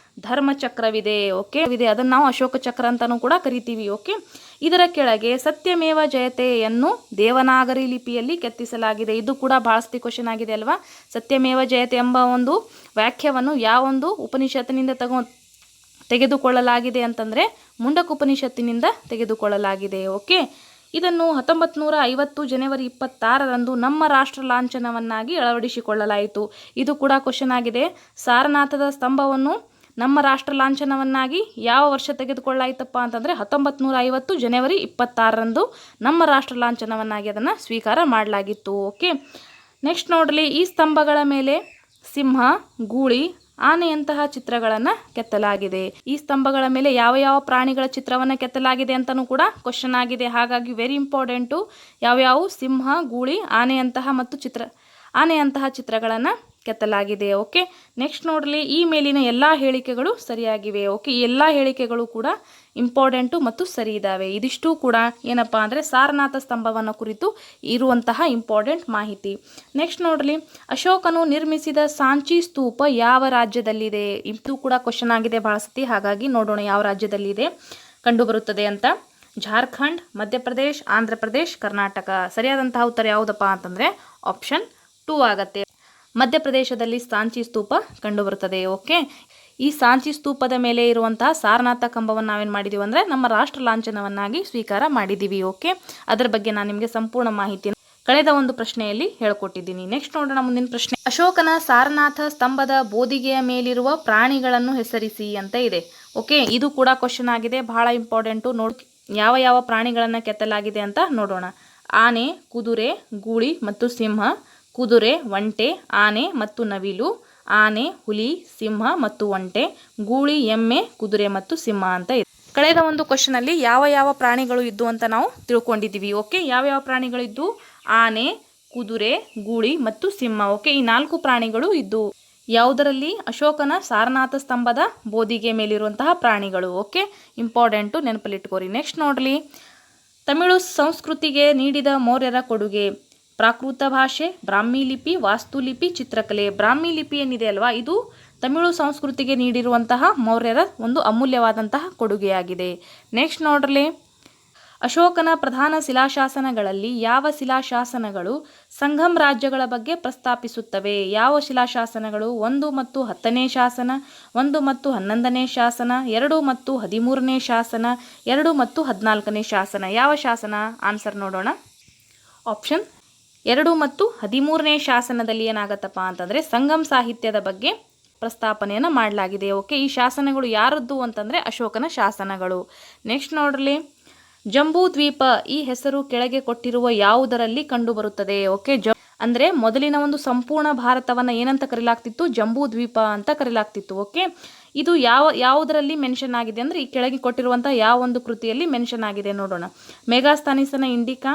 ಧರ್ಮಚಕ್ರವಿದೆ. ಓಕೆ, ಅದನ್ನು ನಾವು ಅಶೋಕ ಚಕ್ರ ಅಂತಾನೂ ಕೂಡ ಕರಿತೀವಿ. ಓಕೆ, ಇದರ ಕೆಳಗೆ ಸತ್ಯಮೇವ ಜಯತೆಯನ್ನು ದೇವನಾಗರಿ ಲಿಪಿಯಲ್ಲಿ ಕೆತ್ತಿಸಲಾಗಿದೆ. ಇದು ಕೂಡ ಬಹಳಷ್ಟು ಕ್ವಶನ್ ಆಗಿದೆ ಅಲ್ವಾ. ಸತ್ಯಮೇವ ಜಯತೆ ಎಂಬ ಒಂದು ವ್ಯಾಖ್ಯವನ್ನು ಯಾವೊಂದು ಉಪನಿಷತ್ತಿನಿಂದ ತೆಗೆದುಕೊಳ್ಳಲಾಗಿದೆ ಅಂತಂದರೆ ಮುಂಡಕ ಉಪನಿಷತ್ತಿನಿಂದ ತೆಗೆದುಕೊಳ್ಳಲಾಗಿದೆ. ಓಕೆ, ಇದನ್ನು 1950 ಜನವರಿ 26ರಂದು ನಮ್ಮ ರಾಷ್ಟ್ರ ಲಾಂಛನವನ್ನಾಗಿ ಅಳವಡಿಸಿಕೊಳ್ಳಲಾಯಿತು. ಇದು ಕೂಡ ಕ್ವಶನ್ ಆಗಿದೆ. ಸಾರನಾಥದ ಸ್ತಂಭವನ್ನು ನಮ್ಮ ರಾಷ್ಟ್ರ ಲಾಂಛನವನ್ನಾಗಿ ಯಾವ ವರ್ಷ ತೆಗೆದುಕೊಳ್ಳಾಯಿತಪ್ಪ ಅಂತಂದರೆ 1950 ಜನವರಿ 26ರಂದು ನಮ್ಮ ರಾಷ್ಟ್ರ ಲಾಂಛನವನ್ನಾಗಿ ಅದನ್ನು ಸ್ವೀಕಾರ ಮಾಡಲಾಗಿತ್ತು. ಓಕೆ, ನೆಕ್ಸ್ಟ್ ನೋಡಲಿ, ಈ ಸ್ತಂಭಗಳ ಮೇಲೆ ಸಿಂಹ, ಗೂಳಿ, ಆನೆಯಂತಹ ಚಿತ್ರಗಳನ್ನು ಕೆತ್ತಲಾಗಿದೆ. ಈ ಸ್ತಂಭಗಳ ಮೇಲೆ ಯಾವ ಯಾವ ಪ್ರಾಣಿಗಳ ಚಿತ್ರವನ್ನು ಕೆತ್ತಲಾಗಿದೆ ಅಂತಲೂ ಕೂಡ ಕ್ವಶನ್ ಆಗಿದೆ. ಹಾಗಾಗಿ ವೆರಿ ಇಂಪಾರ್ಟೆಂಟು, ಯಾವ್ಯಾವು? ಸಿಂಹ, ಗೂಳಿ, ಆನೆಯಂತಹ ಚಿತ್ರಗಳನ್ನು ಕೆತ್ತಲಾಗಿದೆ. ಓಕೆ, ನೆಕ್ಸ್ಟ್ ನೋಡಲಿ, ಈ ಮೇಲಿನ ಎಲ್ಲ ಹೇಳಿಕೆಗಳು ಸರಿಯಾಗಿವೆ. ಓಕೆ, ಈ ಎಲ್ಲ ಹೇಳಿಕೆಗಳು ಕೂಡ ಇಂಪಾರ್ಟೆಂಟು ಮತ್ತು ಸರಿ ಇದ್ದಾವೆ. ಇದಿಷ್ಟು ಕೂಡ ಏನಪ್ಪ ಅಂದರೆ ಸಾರನಾಥ ಸ್ತಂಭವನ್ನು ಕುರಿತು ಇರುವಂತಹ ಇಂಪಾರ್ಟೆಂಟ್ ಮಾಹಿತಿ. ನೆಕ್ಸ್ಟ್ ನೋಡಲಿ, ಅಶೋಕನು ನಿರ್ಮಿಸಿದ ಸಾಂಚಿ ಸ್ತೂಪ ಯಾವ ರಾಜ್ಯದಲ್ಲಿದೆ? ಇದು ಕೂಡ ಕ್ವಶನ್ ಆಗಿದೆ ಬಹಳ ಸತಿ. ಹಾಗಾಗಿ ನೋಡೋಣ ಯಾವ ರಾಜ್ಯದಲ್ಲಿದೆ ಕಂಡುಬರುತ್ತದೆ ಅಂತ. ಜಾರ್ಖಂಡ್, ಮಧ್ಯಪ್ರದೇಶ್, ಆಂಧ್ರ ಪ್ರದೇಶ್, ಕರ್ನಾಟಕ. ಸರಿಯಾದಂತಹ ಉತ್ತರ ಯಾವುದಪ್ಪ ಅಂತಂದರೆ ಆಪ್ಷನ್ 2 ಆಗತ್ತೆ. ಮಧ್ಯಪ್ರದೇಶದಲ್ಲಿ ಸಾಂಚಿ ಸ್ತೂಪ ಕಂಡುಬರುತ್ತದೆ. ಓಕೆ, ಈ ಸಾಂಚಿ ಸ್ತೂಪದ ಮೇಲೆ ಇರುವಂತಹ ಸಾರನಾಥ ಕಂಬವನ್ನು ನಾವೇನು ಮಾಡಿದ್ದೀವಿ ಅಂದರೆ ನಮ್ಮ ರಾಷ್ಟ್ರ ಲಾಂಛನವನ್ನಾಗಿ ಸ್ವೀಕಾರ ಮಾಡಿದ್ದೀವಿ. ಓಕೆ, ಅದರ ಬಗ್ಗೆ ನಾನು ನಿಮಗೆ ಸಂಪೂರ್ಣ ಮಾಹಿತಿ ಕಳೆದ ಒಂದು ಪ್ರಶ್ನೆಯಲ್ಲಿ ಹೇಳ್ಕೊಟ್ಟಿದ್ದೀನಿ. ನೆಕ್ಸ್ಟ್ ನೋಡೋಣ ಮುಂದಿನ ಪ್ರಶ್ನೆ. ಅಶೋಕನ ಸಾರನಾಥ ಸ್ತಂಭದ ಬೋದಿಗೆಯ ಮೇಲಿರುವ ಪ್ರಾಣಿಗಳನ್ನು ಹೆಸರಿಸಿ ಅಂತ ಇದೆ. ಓಕೆ, ಇದು ಕೂಡ ಕ್ವಶನ್ ಆಗಿದೆ, ಬಹಳ ಇಂಪಾರ್ಟೆಂಟು. ಯಾವ ಯಾವ ಪ್ರಾಣಿಗಳನ್ನು ಕೆತ್ತಲಾಗಿದೆ ಅಂತ ನೋಡೋಣ. ಆನೆ, ಕುದುರೆ, ಗೂಳಿ ಮತ್ತು ಸಿಂಹ. ಕುದುರೆ, ಒಂಟೆ, ಆನೆ ಮತ್ತು ನವಿಲು. ಆನೆ, ಹುಲಿ, ಸಿಂಹ ಮತ್ತು ಒಂಟೆ. ಗೂಳಿ, ಎಮ್ಮೆ, ಕುದುರೆ ಮತ್ತು ಸಿಂಹ ಅಂತ ಇದೆ. ಕಳೆದ ಒಂದು ಕ್ವಶನ್ ಅಲ್ಲಿ ಯಾವ ಯಾವ ಪ್ರಾಣಿಗಳು ಇದ್ದು ಅಂತ ನಾವು ತಿಳ್ಕೊಂಡಿದ್ದೀವಿ. ಓಕೆ, ಯಾವ ಪ್ರಾಣಿಗಳಿದ್ದು? ಆನೆ, ಕುದುರೆ, ಗೂಳಿ ಮತ್ತು ಸಿಂಹ. ಓಕೆ, ಈ 4 ಪ್ರಾಣಿಗಳು ಇದ್ದು ಯಾವುದರಲ್ಲಿ? ಅಶೋಕನ ಸಾರನಾಥ ಸ್ತಂಭದ ಬೋದಿಗೆ ಮೇಲಿರುವಂತಹ ಪ್ರಾಣಿಗಳು. Okay, important, ನೆನಪಲ್ಲಿಟ್ಕೋರಿ. ನೆಕ್ಸ್ಟ್ ನೋಡ್ರಿ, ತಮಿಳು ಸಂಸ್ಕೃತಿಗೆ ನೀಡಿದ ಮೌರ್ಯರ ಕೊಡುಗೆ. ಪ್ರಾಕೃತ ಭಾಷೆ, ಬ್ರಾಹ್ಮಿ ಲಿಪಿ, ವಾಸ್ತುಲಿಪಿ, ಚಿತ್ರಕಲೆ. ಬ್ರಾಹ್ಮಿ ಲಿಪಿ ಏನಿದೆ ಅಲ್ವಾ, ಇದು ತಮಿಳು ಸಂಸ್ಕೃತಿಗೆ ನೀಡಿರುವಂತಹ ಮೌರ್ಯರ ಒಂದು ಅಮೂಲ್ಯವಾದಂತಹ ಕೊಡುಗೆಯಾಗಿದೆ. ನೆಕ್ಸ್ಟ್ ನೋಡ್ರಿ, ಅಶೋಕನ ಪ್ರಧಾನ ಶಿಲಾಶಾಸನಗಳಲ್ಲಿ ಯಾವ ಶಿಲಾಶಾಸನಗಳು ಸಂಗಮ್ ರಾಜ್ಯಗಳ ಬಗ್ಗೆ ಪ್ರಸ್ತಾಪಿಸುತ್ತವೆ? ಯಾವ ಶಿಲಾಶಾಸನಗಳು? 1 ಮತ್ತು 10ನೇ ಶಾಸನ, 1 ಮತ್ತು 11ನೇ ಶಾಸನ, 2 ಮತ್ತು 13ನೇ ಶಾಸನ, 2 ಮತ್ತು 14ನೇ ಶಾಸನ. ಯಾವ ಶಾಸನ? ಆನ್ಸರ್ ನೋಡೋಣ. ಆಪ್ಷನ್ 2 ಮತ್ತು 13ನೇ ಶಾಸನದಲ್ಲಿ ಏನಾಗತ್ತಪ್ಪ ಅಂತಂದರೆ ಸಂಗಮ್ ಸಾಹಿತ್ಯದ ಬಗ್ಗೆ ಪ್ರಸ್ತಾಪನೆಯನ್ನು ಮಾಡಲಾಗಿದೆ. ಓಕೆ, ಈ ಶಾಸನಗಳು ಯಾರದ್ದು ಅಂತಂದರೆ ಅಶೋಕನ ಶಾಸನಗಳು. ನೆಕ್ಸ್ಟ್ ನೋಡ್ರಿ, ಜಂಬೂ ದ್ವೀಪ ಈ ಹೆಸರು ಕೆಳಗೆ ಕೊಟ್ಟಿರುವ ಯಾವುದರಲ್ಲಿ ಕಂಡುಬರುತ್ತದೆ? ಓಕೆ, ಅಂದರೆ ಮೊದಲಿನ ಒಂದು ಸಂಪೂರ್ಣ ಭಾರತವನ್ನು ಏನಂತ ಕರೀಲಾಗ್ತಿತ್ತು, ಜಂಬೂ ದ್ವೀಪ ಅಂತ ಕರೀಲಾಗ್ತಿತ್ತು. ಓಕೆ, ಇದು ಯಾವುದರಲ್ಲಿ ಮೆನ್ಷನ್ ಆಗಿದೆ ಅಂದರೆ ಈ ಕೆಳಗೆ ಕೊಟ್ಟಿರುವಂಥ ಯಾವ ಒಂದು ಕೃತಿಯಲ್ಲಿ ಮೆನ್ಷನ್ ಆಗಿದೆ ನೋಡೋಣ. ಮೆಗಾಸ್ತನೀಸನ ಇಂಡಿಕಾ,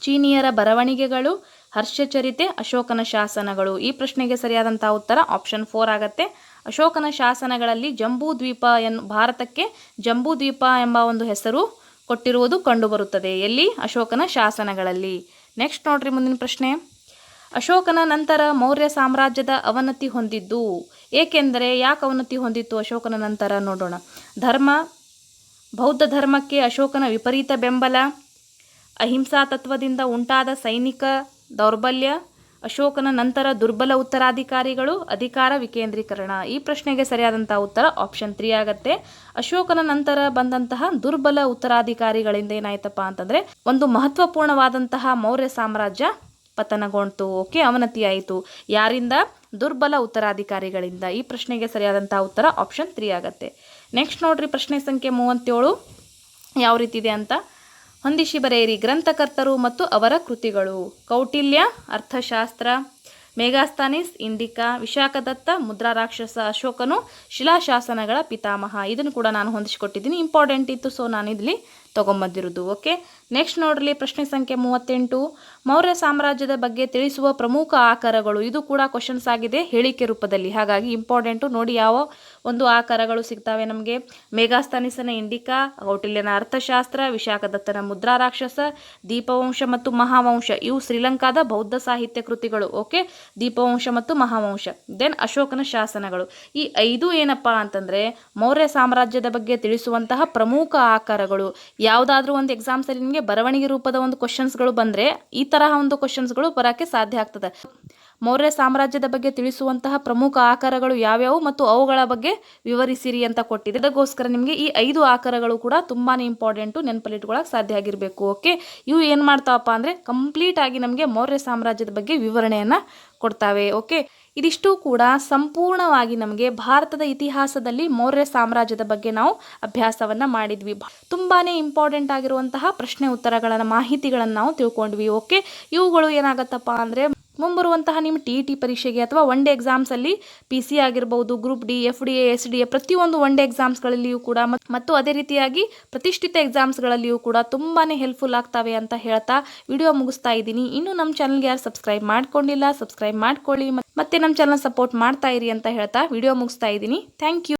ಚೀನಿಯರ ಬರವಣಿಗೆಗಳು, ಹರ್ಷಚರಿತೆ, ಅಶೋಕನ ಶಾಸನಗಳು. ಈ ಪ್ರಶ್ನೆಗೆ ಸರಿಯಾದಂಥ ಉತ್ತರ ಆಪ್ಷನ್ 4 ಆಗುತ್ತೆ. ಅಶೋಕನ ಶಾಸನಗಳಲ್ಲಿ ಜಂಬೂ ದ್ವೀಪ ಭಾರತಕ್ಕೆ ಜಂಬೂ ದ್ವೀಪ ಎಂಬ ಒಂದು ಹೆಸರು ಕೊಟ್ಟಿರುವುದು ಕಂಡುಬರುತ್ತದೆ. ಎಲ್ಲಿ? ಅಶೋಕನ ಶಾಸನಗಳಲ್ಲಿ. ನೆಕ್ಸ್ಟ್ ನೋಡ್ರಿ ಮುಂದಿನ ಪ್ರಶ್ನೆ. ಅಶೋಕನ ನಂತರ ಮೌರ್ಯ ಸಾಮ್ರಾಜ್ಯದ ಅವನತಿ ಹೊಂದಿದ್ದು ಏಕೆಂದರೆ, ಯಾಕೆ ಅವನತಿ ಹೊಂದಿತ್ತು ಅಶೋಕನ ನಂತರ ನೋಡೋಣ. ಬೌದ್ಧ ಧರ್ಮಕ್ಕೆ ಅಶೋಕನ ವಿಪರೀತ ಬೆಂಬಲ, ಅಹಿಂಸಾ ತತ್ವದಿಂದ ಉಂಟಾದ ಸೈನಿಕ ದೌರ್ಬಲ್ಯ, ಅಶೋಕನ ನಂತರ ದುರ್ಬಲ ಉತ್ತರಾಧಿಕಾರಿಗಳು, ಅಧಿಕಾರ ವಿಕೇಂದ್ರೀಕರಣ. ಈ ಪ್ರಶ್ನೆಗೆ ಸರಿಯಾದಂಥ ಉತ್ತರ ಆಪ್ಷನ್ 3 ಆಗುತ್ತೆ. ಅಶೋಕನ ನಂತರ ಬಂದಂತಹ ದುರ್ಬಲ ಉತ್ತರಾಧಿಕಾರಿಗಳಿಂದ ಏನಾಯ್ತಪ್ಪ ಅಂತಂದರೆ ಒಂದು ಮಹತ್ವಪೂರ್ಣವಾದಂತಹ ಮೌರ್ಯ ಸಾಮ್ರಾಜ್ಯ ಪತನಗೊಂಡು. ಓಕೆ, ಅವನತಿ ಆಯಿತು. ಯಾರಿಂದ? ದುರ್ಬಲ ಉತ್ತರಾಧಿಕಾರಿಗಳಿಂದ. ಈ ಪ್ರಶ್ನೆಗೆ ಸರಿಯಾದಂಥ ಉತ್ತರ ಆಪ್ಷನ್ 3 ಆಗುತ್ತೆ. ನೆಕ್ಸ್ಟ್ ನೋಡ್ರಿ ಪ್ರಶ್ನೆ ಸಂಖ್ಯೆ 37 ಯಾವ ರೀತಿ ಇದೆ ಅಂತ. ಹೊಂದಿಸಿ ಬರೆಯಿರಿ ಗ್ರಂಥಕರ್ತರು ಮತ್ತು ಅವರ ಕೃತಿಗಳು. ಕೌಟಿಲ್ಯ ಅರ್ಥಶಾಸ್ತ್ರ, ಮೆಗಾಸ್ತನೀಸ್ ಇಂಡಿಕಾ, ವಿಶಾಖದತ್ತ ಮುದ್ರಾ ರಾಕ್ಷಸ, ಅಶೋಕನು ಶಿಲಾಶಾಸನಗಳ ಪಿತಾಮಹ. ಇದನ್ನು ಕೂಡ ನಾನು ಹೊಂದಿಸಿಕೊಟ್ಟಿದ್ದೀನಿ, ಇಂಪಾರ್ಟೆಂಟ್ ಇತ್ತು, ಸೊ ನಾನು ಇಲ್ಲಿ ತೊಗೊಂಬಂದಿರೋದು. ಓಕೆ, ನೆಕ್ಸ್ಟ್ ನೋಡ್ರಿ ಪ್ರಶ್ನೆ ಸಂಖ್ಯೆ 38 ಮೌರ್ಯ ಸಾಮ್ರಾಜ್ಯದ ಬಗ್ಗೆ ತಿಳಿಸುವ ಪ್ರಮುಖ ಆಕಾರಗಳು. ಇದು ಕೂಡ ಕ್ವಶನ್ಸ್ ಆಗಿದೆ ಹೇಳಿಕೆ ರೂಪದಲ್ಲಿ, ಹಾಗಾಗಿ ಇಂಪಾರ್ಟೆಂಟು. ನೋಡಿ ಯಾವ ಒಂದು ಆಕಾರಗಳು ಸಿಗ್ತವೆ ನಮಗೆ. ಮೆಗಾಸ್ತನೀಸನ ಇಂಡಿಕಾ, ಕೌಟಿಲ್ಯನ ಅರ್ಥಶಾಸ್ತ್ರ, ವಿಶಾಖದತ್ತನ ಮುದ್ರಾ ರಾಕ್ಷಸ, ದೀಪವಂಶ ಮತ್ತು ಮಹಾವಂಶ. ಇವು ಶ್ರೀಲಂಕಾದ ಬೌದ್ಧ ಸಾಹಿತ್ಯ ಕೃತಿಗಳು. ಓಕೆ, ದೀಪವಂಶ ಮತ್ತು ಮಹಾವಂಶ. ದೆನ್ ಅಶೋಕನ ಶಾಸನಗಳು. ಈ 5 ಏನಪ್ಪಾ ಅಂತಂದರೆ ಮೌರ್ಯ ಸಾಮ್ರಾಜ್ಯದ ಬಗ್ಗೆ ತಿಳಿಸುವಂತಹ ಪ್ರಮುಖ ಆಕಾರಗಳು. ಯಾವುದಾದ್ರೂ ಒಂದು ಎಕ್ಸಾಮ್ಸಲ್ಲಿ ನಿಮಗೆ ಬರವಣಿಗೆ ರೂಪದ ಒಂದು ಕ್ವಶನ್ಸ್ಗಳು ಬಂದರೆ ಈ ತರಹ ಒಂದು ಕ್ವಶನ್ಸ್ಗಳು ಬರೋಕ್ಕೆ ಸಾಧ್ಯ ಆಗ್ತದೆ. ಮೌರ್ಯ ಸಾಮ್ರಾಜ್ಯದ ಬಗ್ಗೆ ತಿಳಿಸುವಂತಹ ಪ್ರಮುಖ ಆಕಾರಗಳು ಯಾವ್ಯಾವು ಮತ್ತು ಅವುಗಳ ಬಗ್ಗೆ ವಿವರಿಸಿರಿ ಅಂತ ಕೊಟ್ಟಿದೆ. ಅದಕ್ಕೋಸ್ಕರ ನಿಮಗೆ ಈ 5 ಆಕಾರಗಳು ಕೂಡ ತುಂಬಾ ಇಂಪಾರ್ಟೆಂಟು, ನೆನಪಲ್ಲಿಟ್ಕೊಳ್ಳೋಕೆ ಸಾಧ್ಯ ಆಗಿರಬೇಕು. ಓಕೆ, ಇವು ಏನು ಮಾಡ್ತಾವಪ್ಪ ಅಂದರೆ ಕಂಪ್ಲೀಟ್ ಆಗಿ ನಮಗೆ ಮೌರ್ಯ ಸಾಮ್ರಾಜ್ಯದ ಬಗ್ಗೆ ವಿವರಣೆಯನ್ನು ಕೊಡ್ತಾವೆ. ಓಕೆ, ಇದಿಷ್ಟು ಕೂಡ ಸಂಪೂರ್ಣವಾಗಿ ನಮಗೆ ಭಾರತದ ಇತಿಹಾಸದಲ್ಲಿ ಮೌರ್ಯ ಸಾಮ್ರಾಜ್ಯದ ಬಗ್ಗೆ ನಾವು ಅಭ್ಯಾಸವನ್ನು ಮಾಡಿದ್ವಿ. ತುಂಬಾ ಇಂಪಾರ್ಟೆಂಟ್ ಆಗಿರುವಂತಹ ಪ್ರಶ್ನೆ ಉತ್ತರಗಳನ್ನು ಮಾಹಿತಿಗಳನ್ನು ನಾವು ತಿಳ್ಕೊಂಡ್ವಿ. ಓಕೆ, ಇವುಗಳು ಏನಾಗತ್ತಪ್ಪ ಅಂದರೆ ಮುಂಬರುವಂತಹ ನಿಮ್ಮ TET ಪರೀಕ್ಷೆಗೆ ಅಥವಾ ಒನ್ ಡೇ ಎಕ್ಸಾಮ್ಸಲ್ಲಿ PC ಆಗಿರ್ಬೋದು, ಗ್ರೂಪ್ ಡಿ, FDA, SDA ಪ್ರತಿಯೊಂದು ಒನ್ ಡೇ ಎಕ್ಸಾಮ್ಸ್ಗಳಲ್ಲಿಯೂ ಕೂಡ ಮತ್ತು ಅದೇ ರೀತಿಯಾಗಿ ಪ್ರತಿಷ್ಠಿತ ಎಕ್ಸಾಮ್ಸ್ಗಳಲ್ಲಿಯೂ ಕೂಡ ತುಂಬಾ ಹೆಲ್ಪ್ಫುಲ್ ಆಗ್ತವೆ ಅಂತ ಹೇಳ್ತಾ ವಿಡಿಯೋ ಮುಗಿಸ್ತಾ ಇದ್ದೀನಿ. ಇನ್ನು ನಮ್ಮ ಚಾನಲ್ಗೆ ಯಾರು ಸಬ್ಸ್ಕ್ರೈಬ್ ಮಾಡ್ಕೊಂಡಿಲ್ಲ ಸಬ್ಸ್ಕ್ರೈಬ್ ಮಾಡ್ಕೊಳ್ಳಿ, ಮತ್ತೆ ನಮ್ಮ ಚಾನಲ್ ಸಪೋರ್ಟ್ ಮಾಡ್ತಾ ಇರಿ ಅಂತ ಹೇಳ್ತಾ ವಿಡಿಯೋ ಮುಗಿಸ್ತಾ ಇದ್ದೀನಿ. Thank you.